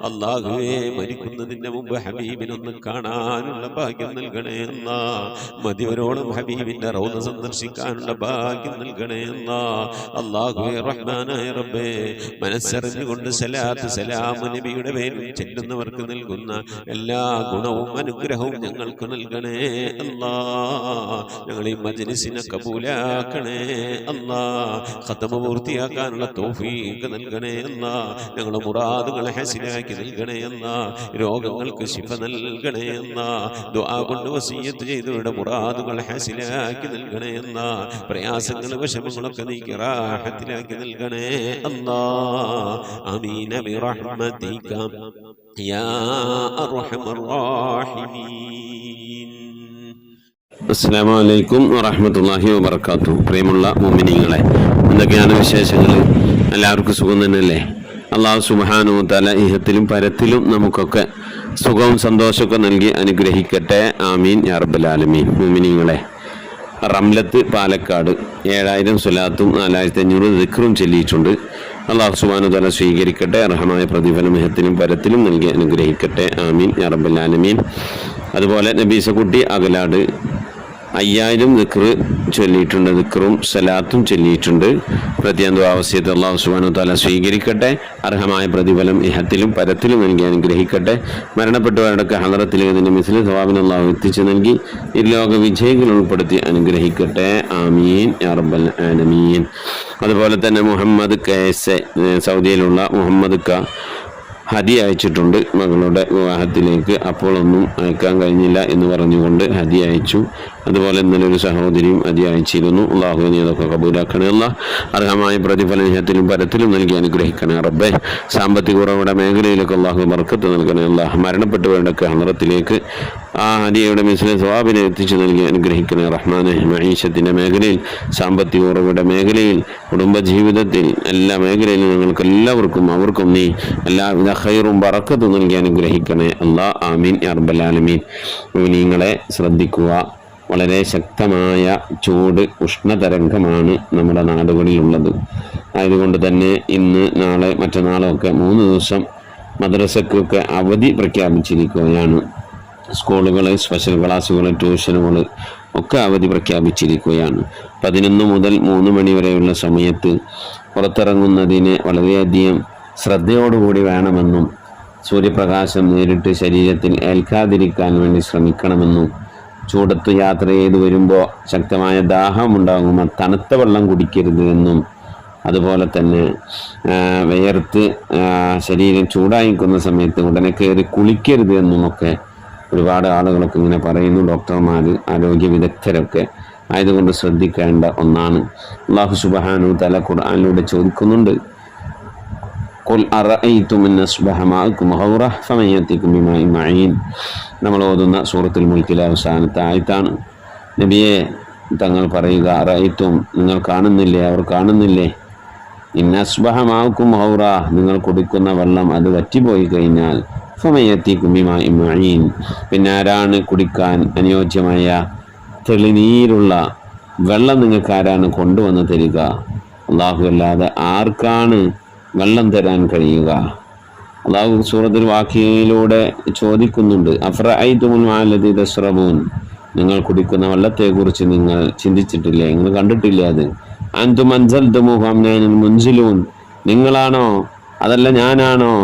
അല്ലാഹുവേ മരിക്കുന്നതിന് മുമ്പ് ഹബീബിനൊന്ന് കാണാനുള്ള ഭാഗ്യം നൽകണേ അല്ലാ. മതിവരോളം ഹബീബിന്റെ റൗദ സന്ദർശിക്കാനുള്ള ഭാഗ്യം നൽകണേ അല്ലാ. അല്ലാഹുവേ റഹ്മാനായ റബ്ബേ, മനസ്സറിഞ്ഞുകൊണ്ട് സലാത്ത് സലാം നബിയുടെ പേരിൽ ചെല്ലുന്നവർക്ക് നൽകുന്ന എല്ലാ ഗുണവും അനുഗ്രഹവും ഞങ്ങൾക്ക് നൽകണേ അല്ലാ. ഞങ്ങൾ ഈ മജ്‌ലിസിനെ കബൂലാക്കണേ അല്ലാ. ഖതമ പൂർത്തിയാക്കാനുള്ള തൗഫീഖ് നൽകണേ അല്ലാ. ഞങ്ങളുടെ മുറാദുകളെ ഹസിനാക്കി നൽകണേ അല്ലാ. രോഗങ്ങൾക്ക് ശിഫ നൽകണേ അല്ലാ. ദുആ കൊണ്ട് വസിയ്യത്ത് ചെയ്തവരുടെ മുറാദുകൾ ഹസിനാക്കി നൽകണേ അല്ലാ. പ്രയാസങ്ങൾ വിഷമങ്ങളൊക്കെ നീക്കി റാഹത്തിലാക്കി നൽകണേ അല്ലാ. ആമീൻ ബിറഹ്മതിക യാ അർഹമർ റഹീമീൻ. അസ്സലാമു അലൈക്കും വറഹ്മത്തുള്ളാഹി വബറകാതുഹു. പ്രിയമുള്ള മുഅ്മിനീങ്ങളെ, എന്തൊക്കെയാണ് വിശേഷങ്ങൾ? എല്ലാവർക്കും സുഖം തന്നെയല്ലേ? അല്ലാഹു സുബ്ഹാനഹു വ തആല ഇഹത്തിലും പരത്തിലും നമുക്കൊക്കെ സുഖവും സന്തോഷമൊക്കെ നൽകി അനുഗ്രഹിക്കട്ടെ. ആമീൻ യാ റബ്ബൽ ആലമീൻ. മുഅ്മിനീങ്ങളെ, റംലത്ത് പാലക്കാട് 7000 സ്വലാത്തും 4500 ദിക്റും ചൊല്ലിയിട്ടുണ്ട്. അല്ലാഹു സുബ്ഹാനഹു വ തആല സ്വീകരിക്കട്ടെ. അർഹമായ പ്രതിഫലം ഇഹത്തിലും പരത്തിലും നൽകി അനുഗ്രഹിക്കട്ടെ. ആമീൻ യാ റബ്ബൽ ആലമീൻ. അതുപോലെ നബീസക്കുട്ടി അകലാട് 5000 ദിക്റ് ചൊല്ലിയിട്ടുണ്ട്. ദിക്റും സലാത്തും ചൊല്ലിയിട്ടുണ്ട്. പ്രത്യേകം ദുആവസിയത്ത് അല്ലാഹു സുബ്ഹാനഹു വ തആല സ്വീകരിക്കട്ടെ. അർഹമായ പ്രതിഫലം ഇഹത്തിലും പരത്തിലും നൽകി അനുഗ്രഹിക്കട്ടെ. മരണപ്പെട്ടവരുടെയൊക്കെ ഹളറത്തിലേക്ക് ഇതിൻ്റെ മിസ്ലി സവാബിന് അല്ലാഹു എത്തിച്ചു നൽകി ഇരുലോക വിജയികൾ ഉൾപ്പെടുത്തി അനുഗ്രഹിക്കട്ടെ. ആമീൻ യാ റബ്ബൽ ആലമീൻ. അതുപോലെ തന്നെ മുഹമ്മദ് കെ.എസ്. സൗദിയിലുള്ള മുഹമ്മദ് ക ഹദി അയച്ചിട്ടുണ്ട്. മകളുടെ വിവാഹത്തിലേക്ക് അപ്പോൾ ഒന്നും അയക്കാൻ കഴിഞ്ഞില്ല എന്ന് പറഞ്ഞുകൊണ്ട് ഹദി അയച്ചു. അതുപോലെ ഇന്നലെ ഒരു സഹോദരിയും ഹദി അയച്ചിരുന്നു. അല്ലാഹു നീ അതൊക്കെ കബൂലാക്കണേ അല്ലാ. അർഹമായ പ്രതിഫലം ഇഹത്തിലും പരത്തിലും നൽകി അനുഗ്രഹിക്കണേ റബ്ബേ. സാമ്പത്തിക കുറവുടെ മേഖലയിലേക്ക് അല്ലാഹു ബർക്കത്ത് നൽകണേ അല്ലാ. മരണപ്പെട്ടവരുടെയൊക്കെ ഹളറത്തിലേക്ക് ആ ഹദിയയുടെ മിസ്ലെ സവാബിനെ എത്തിച്ചു നൽകി അനുഗ്രഹിക്കണേ റഹ്മാനെ. മഈശത്തിൻ്റെ മേഖലയിൽ, സാമ്പത്തിക കുറവുടെ മേഖലയിൽ, കുടുംബജീവിതത്തിൽ, എല്ലാ മേഖലയിലും ഞങ്ങൾക്ക് എല്ലാവർക്കും അവർക്കും നീ എല്ലാവിധ ഖൈറും ബറക്കത്തും നൽകി അനുഗ്രഹിക്കണേ അല്ലാ. ആമീൻ യാ റബ്ബൽ ആലമീൻ. മുഅ്മിനീങ്ങളെ ശ്രദ്ധിക്കുക. വളരെ ശക്തമായ ചൂട് ഉഷ്ണതരംഗമാണ് നമ്മുടെ നാടുകളിലുള്ളത്. ആയതുകൊണ്ട് തന്നെ ഇന്ന് നാളെ മറ്റന്നാളൊക്കെ 3 ദിവസം മദ്രസക്കൊക്കെ അവധി പ്രഖ്യാപിച്ചിരിക്കുകയാണ്. സ്കൂളുകൾ, സ്പെഷ്യൽ ക്ലാസ്സുകൾ, ട്യൂഷനുകൾ ഒക്കെ അവധി പ്രഖ്യാപിച്ചിരിക്കുകയാണ്. 11 മുതൽ 3 മണി വരെയുള്ള സമയത്ത് പുറത്തിറങ്ങുന്നതിന് വളരെയധികം ശ്രദ്ധയോടുകൂടി വേണമെന്നും സൂര്യപ്രകാശം നേരിട്ട് ശരീരത്തിൽ ഏൽക്കാതിരിക്കാൻ വേണ്ടി ശ്രമിക്കണമെന്നും ചൂടത്ത് യാത്ര ചെയ്ത് വരുമ്പോൾ ശക്തമായ ദാഹം ഉണ്ടാകുമ്പോൾ തണുത്ത വെള്ളം കുടിക്കരുത് എന്നും അതുപോലെ തന്നെ വിയർത്ത് ശരീരം ചൂടായിക്കുന്ന സമയത്ത് ഉടനെ കയറി കുളിക്കരുത് എന്നുമൊക്കെ ഒരുപാട് ആളുകളൊക്കെ ഇങ്ങനെ പറയുന്നു. ഡോക്ടർമാർ, ആരോഗ്യ വിദഗ്ധരൊക്കെ. ആയതുകൊണ്ട് ശ്രദ്ധിക്കേണ്ട ഒന്നാണ്. അല്ലാഹു സുബ്ഹാനഹു വ തആല ഖുർആനിലൂടെ ചോദിക്കുന്നുണ്ട്, ഖുൽ അറഅയ്തും ഇൻ അസ്ബഹ മാഅകും ഗൗറ ഫമൻ യഅതികും ബിമാഇൻ മഈൻ. നമ്മൾ ഓതുന്ന സൂറത്തുൽ മുൽക്കിലെ അവസാനത്തെ ആയത്താണ്. നബിയെ, തങ്ങൾ പറയുക, അറഅയ്തും, നിങ്ങൾ കാണുന്നില്ലേ, അവർ കാണുന്നില്ലേ, ഇൻ അസ്ബഹ മാഅകും ഗൗറ, നിങ്ങൾ കുടിക്കുന്ന വെള്ളം അത് വറ്റിപ്പോയി കഴിഞ്ഞാൽ ഫമൻ യഅതികും ബിമാഇൻ മഈൻ, പിന്നെ ആരാണ് കുടിക്കാൻ അനുയോജ്യമായ തെളിനീരുള്ള വെള്ളം നിങ്ങൾക്ക് ആരാണ് കൊണ്ടുവന്ന് തരിക? അല്ലാഹു അല്ലാതെ ആർക്കാണ് വെള്ളം തരാൻ കഴിയുക? അല്ലാഹു സൂറത്തുൽ വാഖിയയിലൂടെ ചോദിക്കുന്നുണ്ട്, അഫറഅയ്തുമുൽ മാഅ അല്ലദീ തശ്റബൂൻ, നിങ്ങൾ കുടിക്കുന്ന വെള്ളത്തെക്കുറിച്ച് നിങ്ങൾ ചിന്തിച്ചിട്ടില്ലേ, നിങ്ങൾ കണ്ടിട്ടില്ലേ? അത് അൻതും അൻസൽതുമൂഹു അം നഹ്നുൽ മുൻസിലൂൻ, നിങ്ങളാണോ അതല്ല ഞാനാണോ?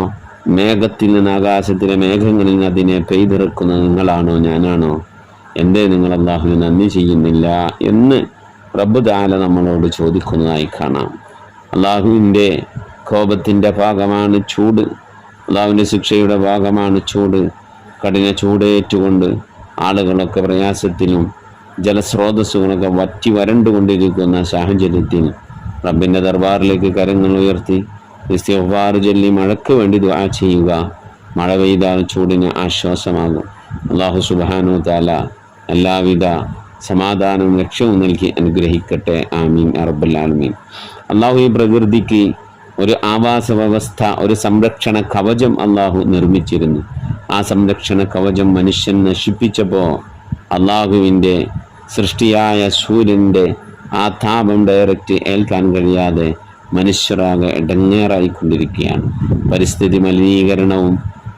മേഘത്തിൽ നിന്ന്, ആകാശത്തിലെ മേഘങ്ങളിൽ നിന്ന് അതിനെ പെയ്തിറക്കുന്നത് നിങ്ങളാണോ ഞാനാണോ? എന്തേ നിങ്ങൾ അല്ലാഹുവിന് നന്ദി ചെയ്യുന്നില്ല എന്ന് റബ്ബ് തആല നമ്മളോട് ചോദിക്കുന്നതായി കാണാം. അല്ലാഹുവിൻ്റെ കോപത്തിൻ്റെ ഭാഗമാണ് ചൂട്, അല്ലാഹുവിൻ്റെ ശിക്ഷയുടെ ഭാഗമാണ് ചൂട്. കഠിന ചൂടേറ്റുകൊണ്ട് ആളുകളൊക്കെ പ്രയാസത്തിലും ജലസ്രോതസ്സുകളൊക്കെ വറ്റി വരണ്ടുകൊണ്ടിരിക്കുന്ന സാഹചര്യത്തിൽ റബ്ബിൻ്റെ ദർബാറിലേക്ക് കരങ്ങൾ ഉയർത്തി ഇസ്തിഗ്ഫാർ ചൊല്ലി മഴയ്ക്ക് വേണ്ടി ദുആ ചെയ്യുക. മഴ പെയ്താൽ ചൂടിന് ആശ്വാസമാകും. അല്ലാഹു സുബ്ഹാനഹു തആല എല്ലാവിധ സമാധാനവും ലക്ഷ്യവും നൽകി അനുഗ്രഹിക്കട്ടെ. ആമീൻ റബ്ബൽ ആലമീൻ. അല്ലാഹു ഈ പ്രകൃതിക്ക് ഒരു ആവാസ വ്യവസ്ഥ, ഒരു സംരക്ഷണ കവചം അല്ലാഹു നിർമ്മിച്ചിരുന്നു. ആ സംരക്ഷണ കവചം മനുഷ്യൻ നശിപ്പിച്ചപ്പോൾ അല്ലാഹുവിൻ്റെ സൃഷ്ടിയായ സൂര്യൻ്റെ ആ താപം ഡയറക്റ്റ് ഏൽക്കാൻ കഴിയാതെ മനുഷ്യരാകെ ഇടങ്ങേറായിക്കൊണ്ടിരിക്കുകയാണ്. പരിസ്ഥിതി മലിനീകരണവും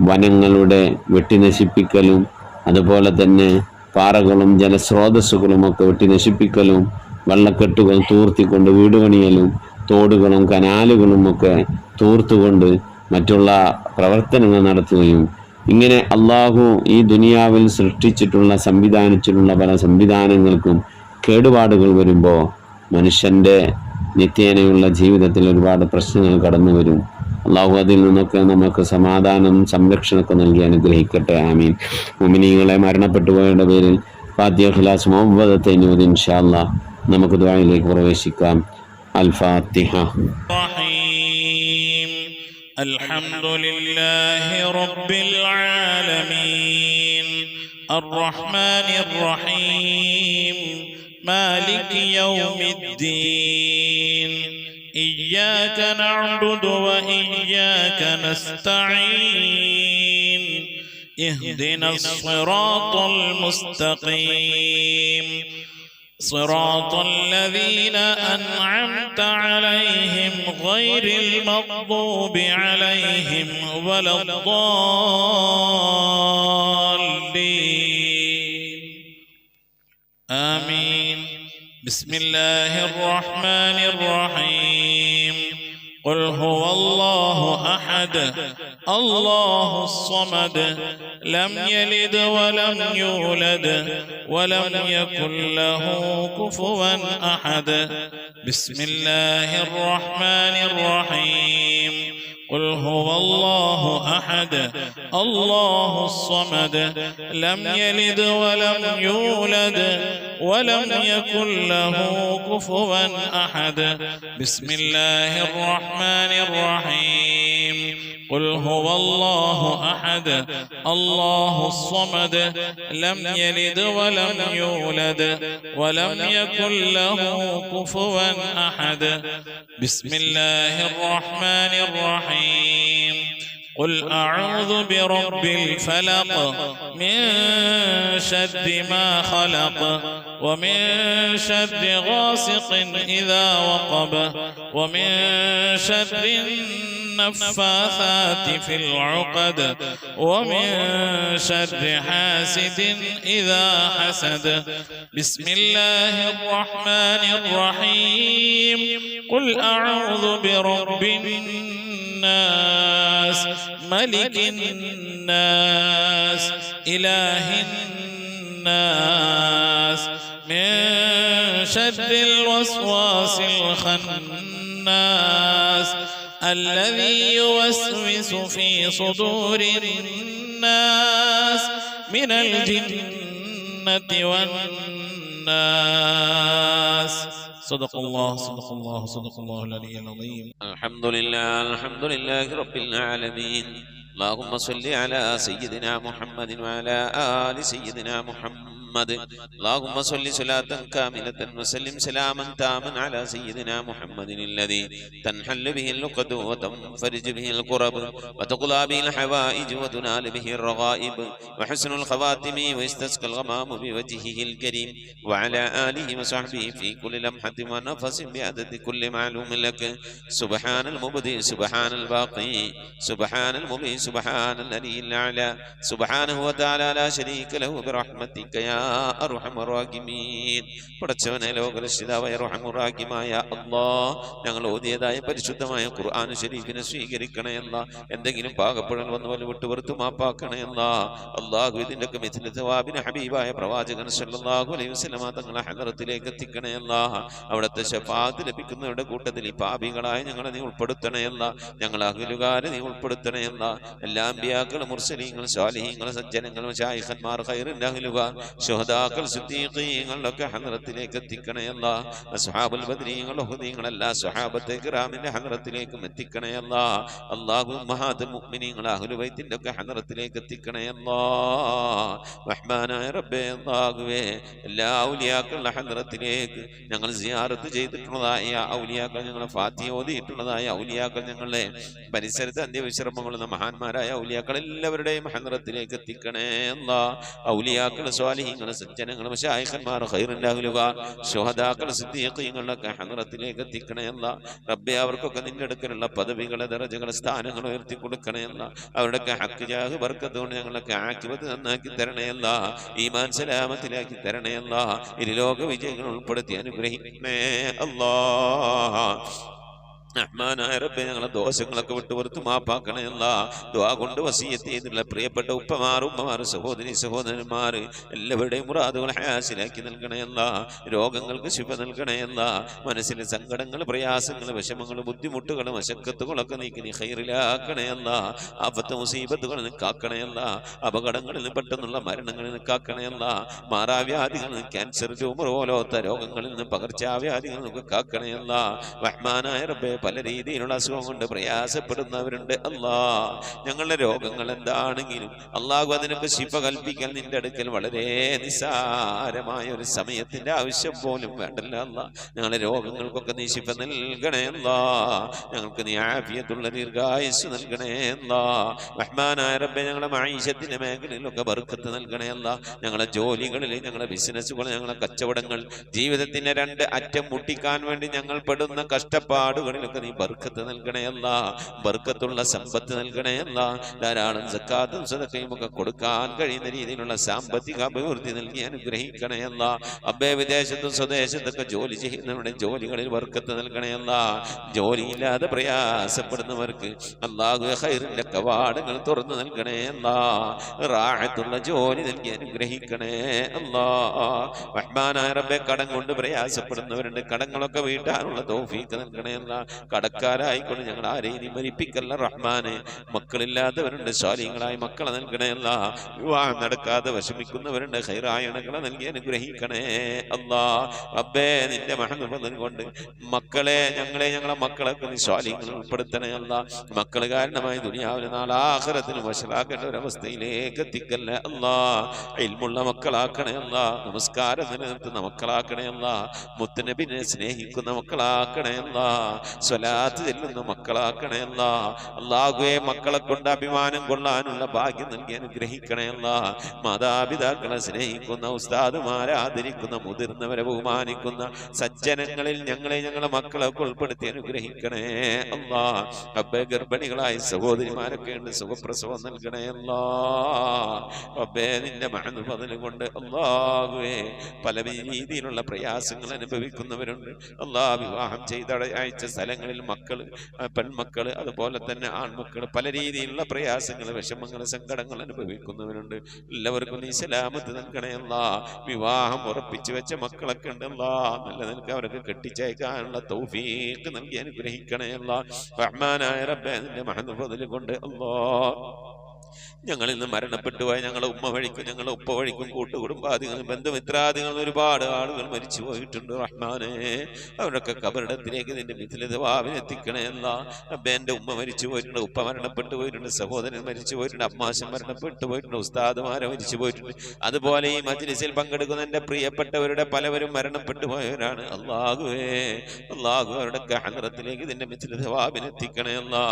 വനങ്ങളുടെ വെട്ടിനശിപ്പിക്കലും അതുപോലെ തന്നെ പാറകളും ജലസ്രോതസ്സുകളും ഒക്കെ വെട്ടിനശിപ്പിക്കലും വെള്ളക്കെട്ടുകൾ തൂർത്തിക്കൊണ്ട് വീട് പണിയലും തോടുകളും കനാലുകളും ഒക്കെ തൂർത്തുകൊണ്ട് മറ്റുള്ള പ്രവർത്തനങ്ങൾ നടത്തുകയും ഇങ്ങനെ അള്ളാഹു ഈ ദുനിയാവിൽ സൃഷ്ടിച്ചിട്ടുള്ള സംവിധാനിച്ചിട്ടുള്ള പല സംവിധാനങ്ങൾക്കും കേടുപാടുകൾ വരുമ്പോൾ മനുഷ്യൻ്റെ നിത്യേനയുള്ള ജീവിതത്തിൽ ഒരുപാട് പ്രശ്നങ്ങൾ കടന്നു വരും. അള്ളാഹു അതിൽ നിന്നൊക്കെ നമുക്ക് സമാധാനം സംരക്ഷണമൊക്കെ നൽകി അനുഗ്രഹിക്കട്ടെ. ആമീൻ. മുഅ്മിനീങ്ങളെ, മരണപ്പെട്ടുപോയവരുടെ പേരിൽ ഫാത്തിഹ, ഇഖ്ലാസ്, മുഅവ്വദത്തൈൻ ഓതി ഇൻഷാ അല്ലാഹ് നമുക്ക് ദുആയിലേക്ക് പ്രവേശിക്കാം. അൽ ഫാത്തിഹ. അൽഹംദുലില്ലാഹി റബ്ബിൽ ആലമീൻ അർറഹ്മാനിർ റഹീം മാലികി യൗമിദ്ദീൻ ഇയ്യാക നഅ്ബുദു വ ഇയ്യാക നസ്തഈൻ ഇഹ്ദിനസ് സിറാത്തൽ മുസ്തഖീം صراط الذين أنعمت عليهم غير المغضوب عليهم ولا الضالين آمين. بسم الله الرحمن الرحيم. قل هو الله أحد الله الصمد لم يلد ولم يولد ولم يكن له كفوا أحد. بسم الله الرحمن الرحيم. قل هو الله أحد الله الصمد لم يلد ولم يولد ولم يكن له كفوا أحد. بسم الله الرحمن الرحيم. قل هو الله أحد الله الصمد لم يلد ولم يولد ولم يكن له كفوا أحد. بسم الله الرحمن الرحيم. قل أعوذ برب الفلق من شر ما خلق ومن شر غاسق إذا وقب ومن شر النفاثات في العقد ومن شر حاسد إذا حسد. بسم الله الرحمن الرحيم. قل أعوذ برب الناس ملك الناس إله الناس من شر الوسواس الخناس الذي يوسوس في صدور الناس من الجنة والناس. صدق الله صدق الله صدق الله العلي العظيم. الحمد لله رب العالمين. اللهم صل على سيدنا محمد وعلى آل سيدنا محمد. اللهم صل صلاة كاملة وسلم سلاما تاما على سيدنا محمد الذي تنحل به اللقد وتنفرج به الكرب وتقضى به الحوائج وتنال به الرغائب وحسن الخواتم ويستسقى الغمام بوجهه الكريم وعلى آله وصحبه في كل لمحة ونفس بعدد كل معلوم لك. سبحان المبدئ سبحان الباقي سبحان المبين سبحان الذي الأعلى سبحانه وتعالى لا شريك له برحمتك يا യാ അർഹമർ റഹീമീൻ. പടച്ചവനെ ലോകരക്ഷിതാവായ അർഹമർ റഹീമായ അല്ലാഹ്, ഞങ്ങൾ ഓതിയതായ പരിശുദ്ധമായ ഖുർആൻ ശരീഫിനെ സ്വീകരിക്കണേ അല്ലാ. എന്തെങ്കിലും പാകപ്പെടൽ വന്നു വല്ല വിട്ടുപുറത്തു മാപ്പാക്കണേ അല്ലാ. അല്ലാഹു ഇതിൻ്റെയൊക്കെ മിഥില സവാബിന് ഹബീബായ പ്രവാചകൻ സല്ലല്ലാഹു അലൈഹി വസല്ലമ തങ്ങളെ ഹദറത്തിലേക്ക് എത്തിക്കണേ അല്ലാ. അവിടുത്തെ ശഫാഅത്ത് ലഭിക്കുന്നവരുടെ കൂട്ടത്തിൽ ഈ പാപികളായ ഞങ്ങളെ നീ ഉൾപ്പെടുത്തണേ അല്ലാ. ഞങ്ങൾ അഹ്ലുകാരെ നീ ഉൾപ്പെടുത്തണേ അല്ലാ. എല്ലാ അമ്പിയാക്കളും മുർസലീങ്ങൾ സ്വാലിഹീങ്ങൾ സജ്ജനങ്ങൾ മശായിഖന്മാർ ഖൈറിന്റെ അഹ്ലുകാർ ശുഹദാക്കൾ സിദ്ദീഖീങ്ങളൊക്കെ ഹദറത്തിലേക്ക് എത്തിക്കണേ അല്ലാ. അസ്ഹാബുൽ ബദ്രീങ്ങൾ ഉഹദീങ്ങൾ എല്ലാ സ്വഹാബത്തെ കിറാമിന്റെ ഹദറത്തിലേക്കും എത്തിക്കണേ അല്ലാ. അല്ലാഹു ഉമ്മഹാത്ത് മുഅ്മിനീങ്ങൾ അഹ്ലു ബൈത്തിന്റെ ഒക്കെ ഹദറത്തിലേക്ക് എത്തിക്കണേ അല്ലാ. റഹ്മാനായ റബ്ബേ അല്ലാഹുവേ, എല്ലാ ഔലിയാക്കളുടെ ഹദറത്തിലേക്ക് ഞങ്ങൾ സിയാറത്ത് ചെയ്തിട്ടുള്ളതായ ഔലിയാക്കൾ, ഞങ്ങളെ ഫാത്തിഹ ഓതിയിട്ടുള്ളതായ ഔലിയാക്കൾ, ഞങ്ങളുടെ പരിസരത്ത് അന്ത്യവിശ്രമങ്ങളുള്ള മഹാന്മാരായ ഔലിയാക്കൾ എല്ലാവരുടെയും ഹദറത്തിലേക്ക് എത്തിക്കണേ അല്ലാ. ഔലിയാക്കൾ സ്വാലിഹീങ്ങൾ സജ്ജനങ്ങൾ മശായിഖന്മാർ ഖൈറിന്റെ അഹ്ലുകാർ ശുഹദാക്കൾ സിദ്ദീഖീങ്ങളൊക്കെ ഹദറത്തിലേക്ക് എത്തിക്കണേ അല്ലാ. റബ്ബേ, അവർക്കൊക്കെ നിന്റെ അടുക്കലുള്ള പദവികളെ ദറജകളെ സ്ഥാനങ്ങൾ ഉയർത്തി കൊടുക്കണേ അല്ലാ. അവരുടെയൊക്കെ ഹക്ക് ജാഹ് ബർക്കത്ത് കൊണ്ട് ഞങ്ങളൊക്കെ ആക്കിബത്ത് നന്നാക്കി തരണേ അല്ലാ. ഈമാൻ സലാമത്തിലാക്കി തരണേ അല്ലാ. ഇരുലോക വിജയങ്ങൾ ഉൾപ്പെടുത്തി അനുഗ്രഹിക്കണേ അല്ലാ. റഹ്മാനായ റബ്ബേ, ഞങ്ങളെ ദോഷങ്ങളൊക്കെ വിട്ടുപുറത്ത് മാപ്പാക്കണേ അല്ലാ. ദുആ കൊണ്ട് വസിയത്ത് ചെയ്തിട്ടുള്ള പ്രിയപ്പെട്ട ഉപ്പമാർ ഉമ്മമാർ സഹോദരി സഹോദരന്മാർ എല്ലാവരുടെയും മുറാദുകൾ ഹാസിലാക്കി നൽകണേ അല്ലാ. രോഗങ്ങൾക്ക് ശുഭ നൽകണേ അല്ലാ. മനസ്സിലെ സങ്കടങ്ങൾ പ്രയാസങ്ങൾ വിഷമങ്ങൾ ബുദ്ധിമുട്ടുകൾ മശക്കത്തുകളൊക്കെ നീക്കി നീ ഖൈറിലാക്കണേ അല്ലാ. ആഫത്ത് മുസീബത്തുകൾ കാക്കണേ അല്ലാ. അപകടങ്ങളിൽ നിന്ന് പെട്ടെന്നുള്ള മരണങ്ങളിൽ നിന്ന് കാക്കണേ അല്ലാ. മാറാവ്യാധികളിൽ നിന്ന് ക്യാൻസർ ട്യൂമർ പോലത്തെ രോഗങ്ങളിൽ നിന്ന് പകർച്ചാവ്യാധികളിൽ നിന്നൊക്കെ കാക്കണേ അല്ലാ. റഹ്മാനായ റബ്ബേ, പല രീതിയിലുള്ള അസുഖം കൊണ്ട് പ്രയാസപ്പെടുന്നവരുണ്ട് അല്ലാ. ഞങ്ങളുടെ രോഗങ്ങൾ എന്താണെങ്കിലും അല്ലാഹു അതിനൊക്കെ ശിഫ കൽപ്പിക്കാൻ നിന്റെ അടുക്കൽ വളരെ നിസ്സാരമായ ഒരു സമയത്തിന്റെ ആവശ്യം പോലും വേണ്ടല്ല അല്ലാ. ഞങ്ങളുടെ രോഗങ്ങൾക്കൊക്കെ നീ ശിഫ നൽകണേ അല്ലാ. ഞങ്ങൾക്ക് നീ ആഫിയത്തുള്ള ദീർഘായുസ് നൽകണേ അല്ലാ. റഹ്മാനായ റബ്ബേ, ഞങ്ങളുടെ മഈശത്തിന്റെ മേഖലയിലൊക്കെ ബർക്കത്ത് നൽകണേ അല്ലാ. ഞങ്ങളുടെ ജോലികളിൽ, ഞങ്ങളുടെ ബിസിനസ്സുകൾ, ഞങ്ങളുടെ കച്ചവടങ്ങൾ, ജീവിതത്തിന്റെ രണ്ട് അറ്റം മുട്ടിക്കാൻ വേണ്ടി ഞങ്ങൾ പെടുന്ന കഷ്ടപ്പാടുകളിലൊക്കെ നീ ബർക്കത്ത് നൽകണേ അല്ലാ. ബർക്കത്തുള്ള സമ്പത്ത് നൽകണേ അല്ലാ. ധാരാളം സക്കാത്തും സദഖയും ഒക്കെ കൊടുക്കാൻ കഴിയുന്ന രീതിയിലുള്ള സാമ്പത്തിക അഭിവൃദ്ധി നൽകി അനുഗ്രഹിക്കണേ അല്ലാ. അബ്ബേ, വിദേശത്തും സ്വദേശത്തൊക്കെ ജോലി ചെയ്യുന്നവരുടെ ജോലികളിൽ ബർക്കത്ത് നൽകണേ അല്ലാ. ജോലിയില്ലാതെ പ്രയാസപ്പെടുന്നവർക്ക് അല്ലാഹു ഖൈറിന്റെ കവാടങ്ങൾ തുറന്നു നൽകണേ അല്ലാ. റാഹത്തുള്ള ജോലി നൽകി അനുഗ്രഹിക്കണേ അല്ലാ. റഹ്മാനായ റബ്ബേ, കടം കൊണ്ട് പ്രയാസപ്പെടുന്നവരുണ്ട്, കടങ്ങളൊക്കെ വീട്ടാനുള്ള തൗഫീഖ് നൽകണേ അല്ലാ. കടക്കാരായിക്കൊണ്ട് ഞങ്ങൾ ആരെയും നീ മരിപ്പിക്കല്ല റഹ്മാനെ. മക്കളില്ലാത്തവരുണ്ട്, സ്വാലിഹീങ്ങളായ മക്കളെ നൽകണേ അല്ലാ. വിവാഹം നടക്കാതെ വിഷമിക്കുന്നവരുണ്ട്, ഖൈറായ ഇണകളെ നൽകി അനുഗ്രഹിക്കണേ അല്ലാ. റബ്ബേ, നിന്റെ മഹത്വം കൊണ്ട് മക്കളെ, ഞങ്ങളെ മക്കളൊക്കെ നീ സ്വാലിഹീങ്ങളിൽ ഉൾപ്പെടുത്തണേ അല്ലാ. മക്കൾ കാരണമായി ദുനിയാവിലെ നാളെ ആഖിറത്തിൽ വശലാക്കേണ്ട ഒരവസ്ഥയിലേക്ക് എത്തിക്കല്ലേ അല്ലാ. ഇൽമുള്ള മക്കളാക്കണേ അല്ലാ. നമസ്കാരം നിലനിർത്തുന്ന മക്കളാക്കണേ അല്ലാ. മുത്തുനബിനെ സ്നേഹിക്കുന്ന മക്കളാക്കണേ അല്ലാ. സ്വലാത്ത് ചെല്ലുന്ന മക്കളാക്കണേ അല്ലാ. അല്ലാഹുവേ, മക്കളെ കൊണ്ട് അഭിമാനം കൊള്ളാനുള്ള ഭാഗ്യം നൽകി അനുഗ്രഹിക്കണേ അല്ലാ. മാതാപിതാക്കളെ സ്നേഹിക്കുന്ന, ഉസ്താദുമാരെ ആദരിക്കുന്ന, മുതിർന്നവരെ ബഹുമാനിക്കുന്ന സജ്ജനങ്ങളിൽ ഞങ്ങളെ മക്കളൊക്കെ ഉൾപ്പെടുത്തി അനുഗ്രഹിക്കണേ അല്ലാ. റബ്ബേ, ഗർഭിണികളായ സഹോദരിമാരൊക്കെ ഉണ്ട്, സുഖപ്രസവം നൽകണേ അല്ലാ. റബ്ബേ, നിന്റെ മഹത്വം കൊണ്ട് അല്ലാഹുവേ, പല രീതിയിലുള്ള പ്രയാസങ്ങൾ അനുഭവിക്കുന്നവരുണ്ട് അല്ലാ. വിവാഹം ചെയ്ത അയച്ച സ്ഥലങ്ങളിൽ മക്കൾ, പെൺമക്കൾ, അതുപോലെ തന്നെ ആൺമക്കൾ പല രീതിയിലുള്ള പ്രയാസങ്ങൾ, വിഷമങ്ങൾ, സങ്കടങ്ങൾ അനുഭവിക്കുന്നവരുണ്ട്. എല്ലാവർക്കും നീ സലാമത്ത് നൽകണേ അല്ലാ. വിവാഹം ഉറപ്പിച്ചു വെച്ച മക്കളൊക്കെ ഉണ്ടല്ലാ, നല്ല നിനക്ക് അവർക്ക് കെട്ടിച്ചയക്കാനുള്ള തൗഫീഖ് നൽകി അനുഗ്രഹിക്കണേ അല്ലാ. റഹ്മാനായ റബ്ബേ, നിന്റെ മഹത്വം കൊണ്ട് അല്ലാ, ഞങ്ങളിൽ നിന്ന് മരണപ്പെട്ടു പോയ ഞങ്ങളെ ഉമ്മ വഴിക്കും ഞങ്ങളെ ഉപ്പ വഴിക്കും കൂട്ടുകുടുംബാദികളും ബന്ധുമിത്രാദികളും ഒരുപാട് ആളുകൾ മരിച്ചു പോയിട്ടുണ്ട് റഹ്മാനെ. അവരൊക്കെ കബറിടത്തിലേക്ക് നിന്റെ മിഥിലതവാവിനെത്തിക്കണേ അല്ലാ. റബ്ബേ, എൻ്റെ ഉമ്മ മരിച്ചു പോയിട്ടുണ്ട്, ഉപ്പ മരണപ്പെട്ടു പോയിട്ടുണ്ട്, സഹോദരൻ മരിച്ചു പോയിട്ടുണ്ട്, അമ്മാശൻ മരണപ്പെട്ടു പോയിട്ടുണ്ട്, ഉസ്താദുമാരെ മരിച്ചു പോയിട്ടുണ്ട്. അതുപോലെ ഈ മജ്ലിസിൽ പങ്കെടുക്കുന്ന എൻ്റെ പ്രിയപ്പെട്ടവരുടെ പലവരും മരണപ്പെട്ടു പോയവരാണ്. അല്ലാഹുവേ, അല്ലാഹു അവരുടെ ഹദ്റത്തിലേക്ക് നിന്റെ മിഥിലതവാവിനെത്തിക്കണേ അല്ലാ.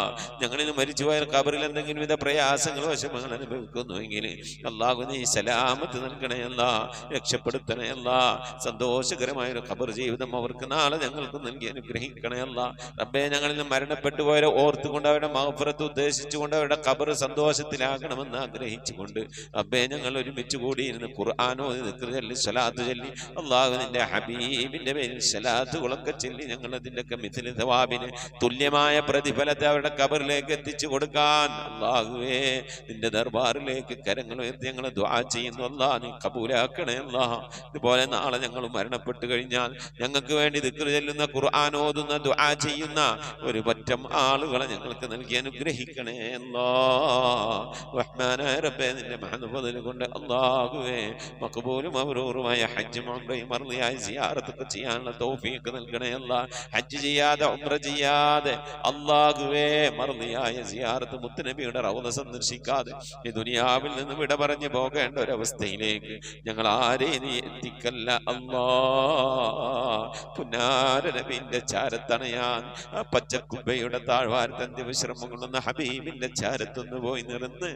ഞങ്ങളിൽ മരിച്ചു പോയ കബറിൽ എന്തെങ്കിലും വിധ പ്രയാസങ്ങൾ വിഷമങ്ങൾ അനുഭവിക്കുന്നുവെങ്കിൽ അള്ളാഹു നീ സലാമത്ത് നൽകണേ അല്ലാ, രക്ഷപ്പെടുത്തണേ അല്ലാ. സന്തോഷകരമായ ഒരു ഖബർ ജീവിതം അവർക്ക് നാളെ ഞങ്ങൾക്ക് നൽകി അനുഗ്രഹിക്കണേ അല്ലാ. റബ്ബേ, ഞങ്ങളിൽ നിന്ന് മരണപ്പെട്ടു പോയവരെ ഓർത്തുകൊണ്ട് അവരുടെ മഗ്ഫിറത്ത് ഉദ്ദേശിച്ചുകൊണ്ട് അവരുടെ ഖബർ സന്തോഷത്തിലാകണമെന്ന് ആഗ്രഹിച്ചുകൊണ്ട് റബ്ബേ, ഞങ്ങൾ ഒരുമിച്ച് കൂടിയിരുന്ന് ഖുർആനോ ദിക്ർ ചൊല്ലി സ്വലാത്ത് ചൊല്ലി അള്ളാഹു നിന്റെ ഹബീബിന്റെ പേരിൽ സ്വലാത്തുകളൊക്കെ ചൊല്ലി ഞങ്ങൾ അതിൻ്റെയൊക്കെ മിഥില സവാബിന് തുല്യമായ പ്രതിഫലത്തെ അവരുടെ ഖബറിലേക്ക് എത്തിച്ചു കൊടുക്കാൻ അള്ളാഹുവേ നിന്റെ ദർബാറിലേക്ക് കരങ്ങൾ ഉയർത്തി ഞങ്ങൾ ദുആ ചെയ്യുന്നു. അല്ലാഹ് നീ കബൂലാക്കണേ അല്ലാഹ്. ഇതുപോലെ നാളെ ഞങ്ങൾ മരണപ്പെട്ടു കഴിഞ്ഞാൽ ഞങ്ങൾക്ക് വേണ്ടി ദിക്ർ ചൊല്ലുന്ന ഖുർആൻ ഓതുന്ന ദുആ ചെയ്യുന്ന ഒരു പറ്റം ആളുകളെ ഞങ്ങൾക്ക് നൽകി അനുഗ്രഹിക്കണേ അല്ലാഹ്. റഹ്മാനായ റബ്ബേ, നിന്റെ മഹദ് കൊണ്ട് അല്ലാഹുവേ മഖബൂലും മബ്റൂറുമായ ഹജ്ജും ഉംറയും മർളിയായ സിയാറത്തൊക്കെ ചെയ്യാനുള്ള തൗഫീഖ് നൽകണേ അല്ലാഹ്. ഹജ്ജ് ചെയ്യാതെ ഉംറ ചെയ്യാതെ അല്ലാഹുവേ മർളിയായ സിയാറത്ത് മുത്തുനബിയുടെ റൗള സന്ദർശിക്കാതെ ഈ ദുനിയാവിൽ നിന്ന് വിട പറഞ്ഞു പോകേണ്ട ഒരവസ്ഥയിലേക്ക് ഞങ്ങൾ ആരെയും നീ എത്തിക്കല്ല അല്ലാഹ്. പുന്നാര നബിന്റെ ചാരത്തണയാൻ ആ പച്ചക്കുബയുടെ താഴ്വാരത്തന്ത്യ വിശ്രമം കൊള്ളുന്ന ഹബീബിന്റെ ചാരത്തൊന്ന് പോയി നിറന്ന്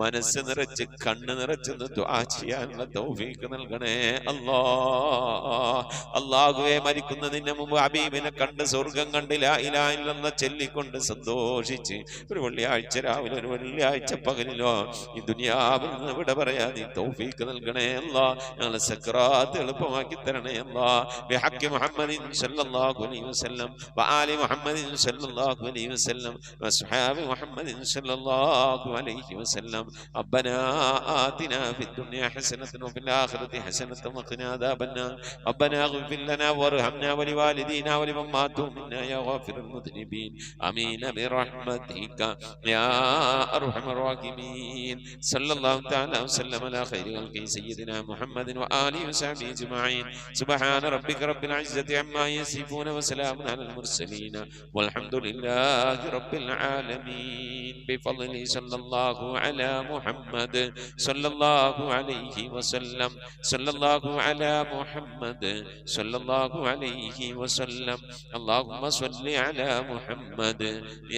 മനസ്സ് നിറച്ച് കണ്ണ് നിറച്ചൊന്ന് ദുആ ചെയ്യാനുള്ള തൗഫീഖ് നൽകണേ അല്ലാഹ്. അല്ലാഹുവേ, മരിക്കുന്നതിന് മുമ്പ് ഹബീബിനെ കണ്ട് സ്വർഗം കണ്ട് ലാ ഇലാഹ ഇല്ലല്ലാഹ് ചൊല്ലിക്കൊണ്ട് സന്തോഷിച്ച് ഒരു വെള്ളിയാഴ്ച രാവിലെ ഒരു വെള്ളിയാഴ്ച പകലിലോ ഈ ദുനിയാവിൽ നിന്ന് വിട പറയാ നീ തൗഫീഖ് നൽകണേ അല്ലാഹ്. ഞങ്ങളെ സക്രാത്ത് എളുപ്പമാക്കി തരണേ അല്ലാഹ്. ബിഹഖി മുഹമ്മദിൻ സല്ലല്ലാഹു അലൈഹി വസല്ലം വആലി മുഹമ്മദിൻ സല്ലല്ലാഹു അലൈഹി വസല്ലം വസ്ഹാബി മുഹമ്മദിൻ സല്ലല്ലാഹു അലൈഹി വസല്ലം. ربنا آتنا في الدنيا حسنة وفي الآخرة حسنة وقنا عذاب النار. ربنا اغفر لنا وارحمنا ولوالدينا ولمن ماتوا منا يا غافر المذنبين. آمين برحمتك يا أرحم الراحمين. صلى الله تعالى وسلم على خير خلقه سيدنا محمد وآله وصحبه أجمعين. سبحان ربك رب العزة عما يصفون وسلام على المرسلين والحمد لله رب العالمين. بفضله صلى الله على محمد صلى الله عليه وسلم. صلى الله على محمد صلى الله عليه وسلم. اللهم صل على محمد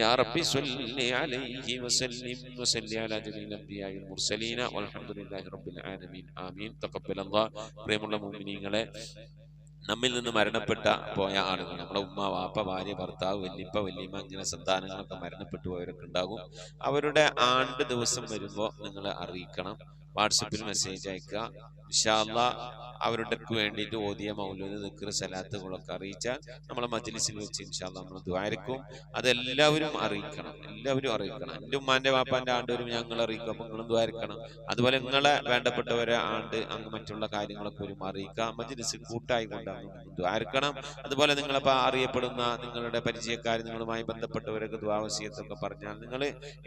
يا رب صل عليه وسلم وصل على جميع الأنبياء والمرسلين والحمد لله رب العالمين. آمين. تقبل الله. പ്രിയമുള്ള മുഅ്മിനീങ്ങളെ, നമ്മിൽ നിന്ന് മരണപ്പെട്ട പോയ ആളുകൾ, നമ്മുടെ ഉമ്മ, വാപ്പ, ഭാര്യ, ഭർത്താവ്, വല്യപ്പ, വല്യമ്മ, ഇങ്ങനെ സന്താനങ്ങളൊക്കെ മരണപ്പെട്ടു പോയവരൊക്കെ ഉണ്ടാകും. അവരുടെ ആണ്ട് ദിവസം വരുമ്പോൾ നിങ്ങൾ അറിയിക്കണം. വാട്സപ്പിൽ മെസ്സേജ് അയക്കുക. ഇൻഷാ അല്ലാഹ് അവരുടെ വേണ്ടിയിട്ട് ഓതിയ മൗലൂദ് ദിക്ർ സലാത്തുകളൊക്കെ അറിയിച്ചാൽ നമ്മളെ മജ്ലിസിൽ വെച്ച് ഇൻഷാ അല്ലാഹ് നമ്മൾ ദുആയിരിക്കും. അതെല്ലാവരും അറിയിക്കണം, എല്ലാവരും അറിയിക്കണം. എൻ്റെ ഉമ്മാന്റെ വാപ്പാന്റെ ആണ്ട് വരും ഞങ്ങൾ അറിയിക്കും, അപ്പം നിങ്ങളും ദുആയിരിക്കണം. അതുപോലെ നിങ്ങളെ വേണ്ടപ്പെട്ടവരെ ആണ്ട് അങ്ങ് മറ്റുള്ള കാര്യങ്ങളൊക്കെ വരും അറിയിക്കുക. മജ്ലിസ് കൂട്ടായിക്കൊണ്ട് ദുആയിരിക്കണം. അതുപോലെ നിങ്ങളിപ്പോൾ അറിയപ്പെടുന്ന നിങ്ങളുടെ പരിചയക്കാർ, നിങ്ങളുമായി ബന്ധപ്പെട്ടവരൊക്കെ ദുആ വസിയത്തൊക്കെ പറഞ്ഞാൽ നിങ്ങൾ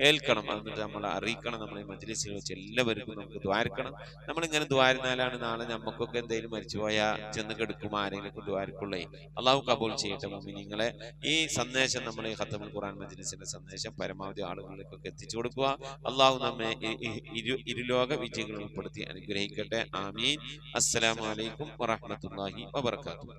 ഏൽക്കണം. എന്നിട്ട് നമ്മൾ അറിയിക്കണം. നമ്മൾ ഈ മജ്ലിസിൽ വെച്ച് എല്ലാവർക്കും നമുക്ക് ദുആയിരിക്കണം. നമ്മളിങ്ങനെ ദുആയിരുന്നാലാണ് നാളെ നമുക്കൊക്കെ എന്തെങ്കിലും മരിച്ചുപോയാൽ ചെന്ന് കെടുക്കും ആരെങ്കിലും ദുആയിരിക്കുള്ളേ. അള്ളാഹു കബൂൽ ചെയ്യട്ടെ മുഅ്മിനീങ്ങളെ. ഈ സന്ദേശം നമ്മൾ ഈ ഖത്തമുൽ ഖുർആൻ മജ്ലിസിന്റെ സന്ദേശം പരമാവധി ആളുകളിലേക്കൊക്കെ എത്തിച്ചു കൊടുക്കുക. അള്ളാഹു നമ്മെ ഇരുലോക വിജയികൾ ഉൾപ്പെടുത്തി അനുഗ്രഹിക്കട്ടെ. ആമീൻ. അസ്സലാമു അലൈക്കും വറഹ്മത്തുള്ളാഹി വബറകാതുഹു.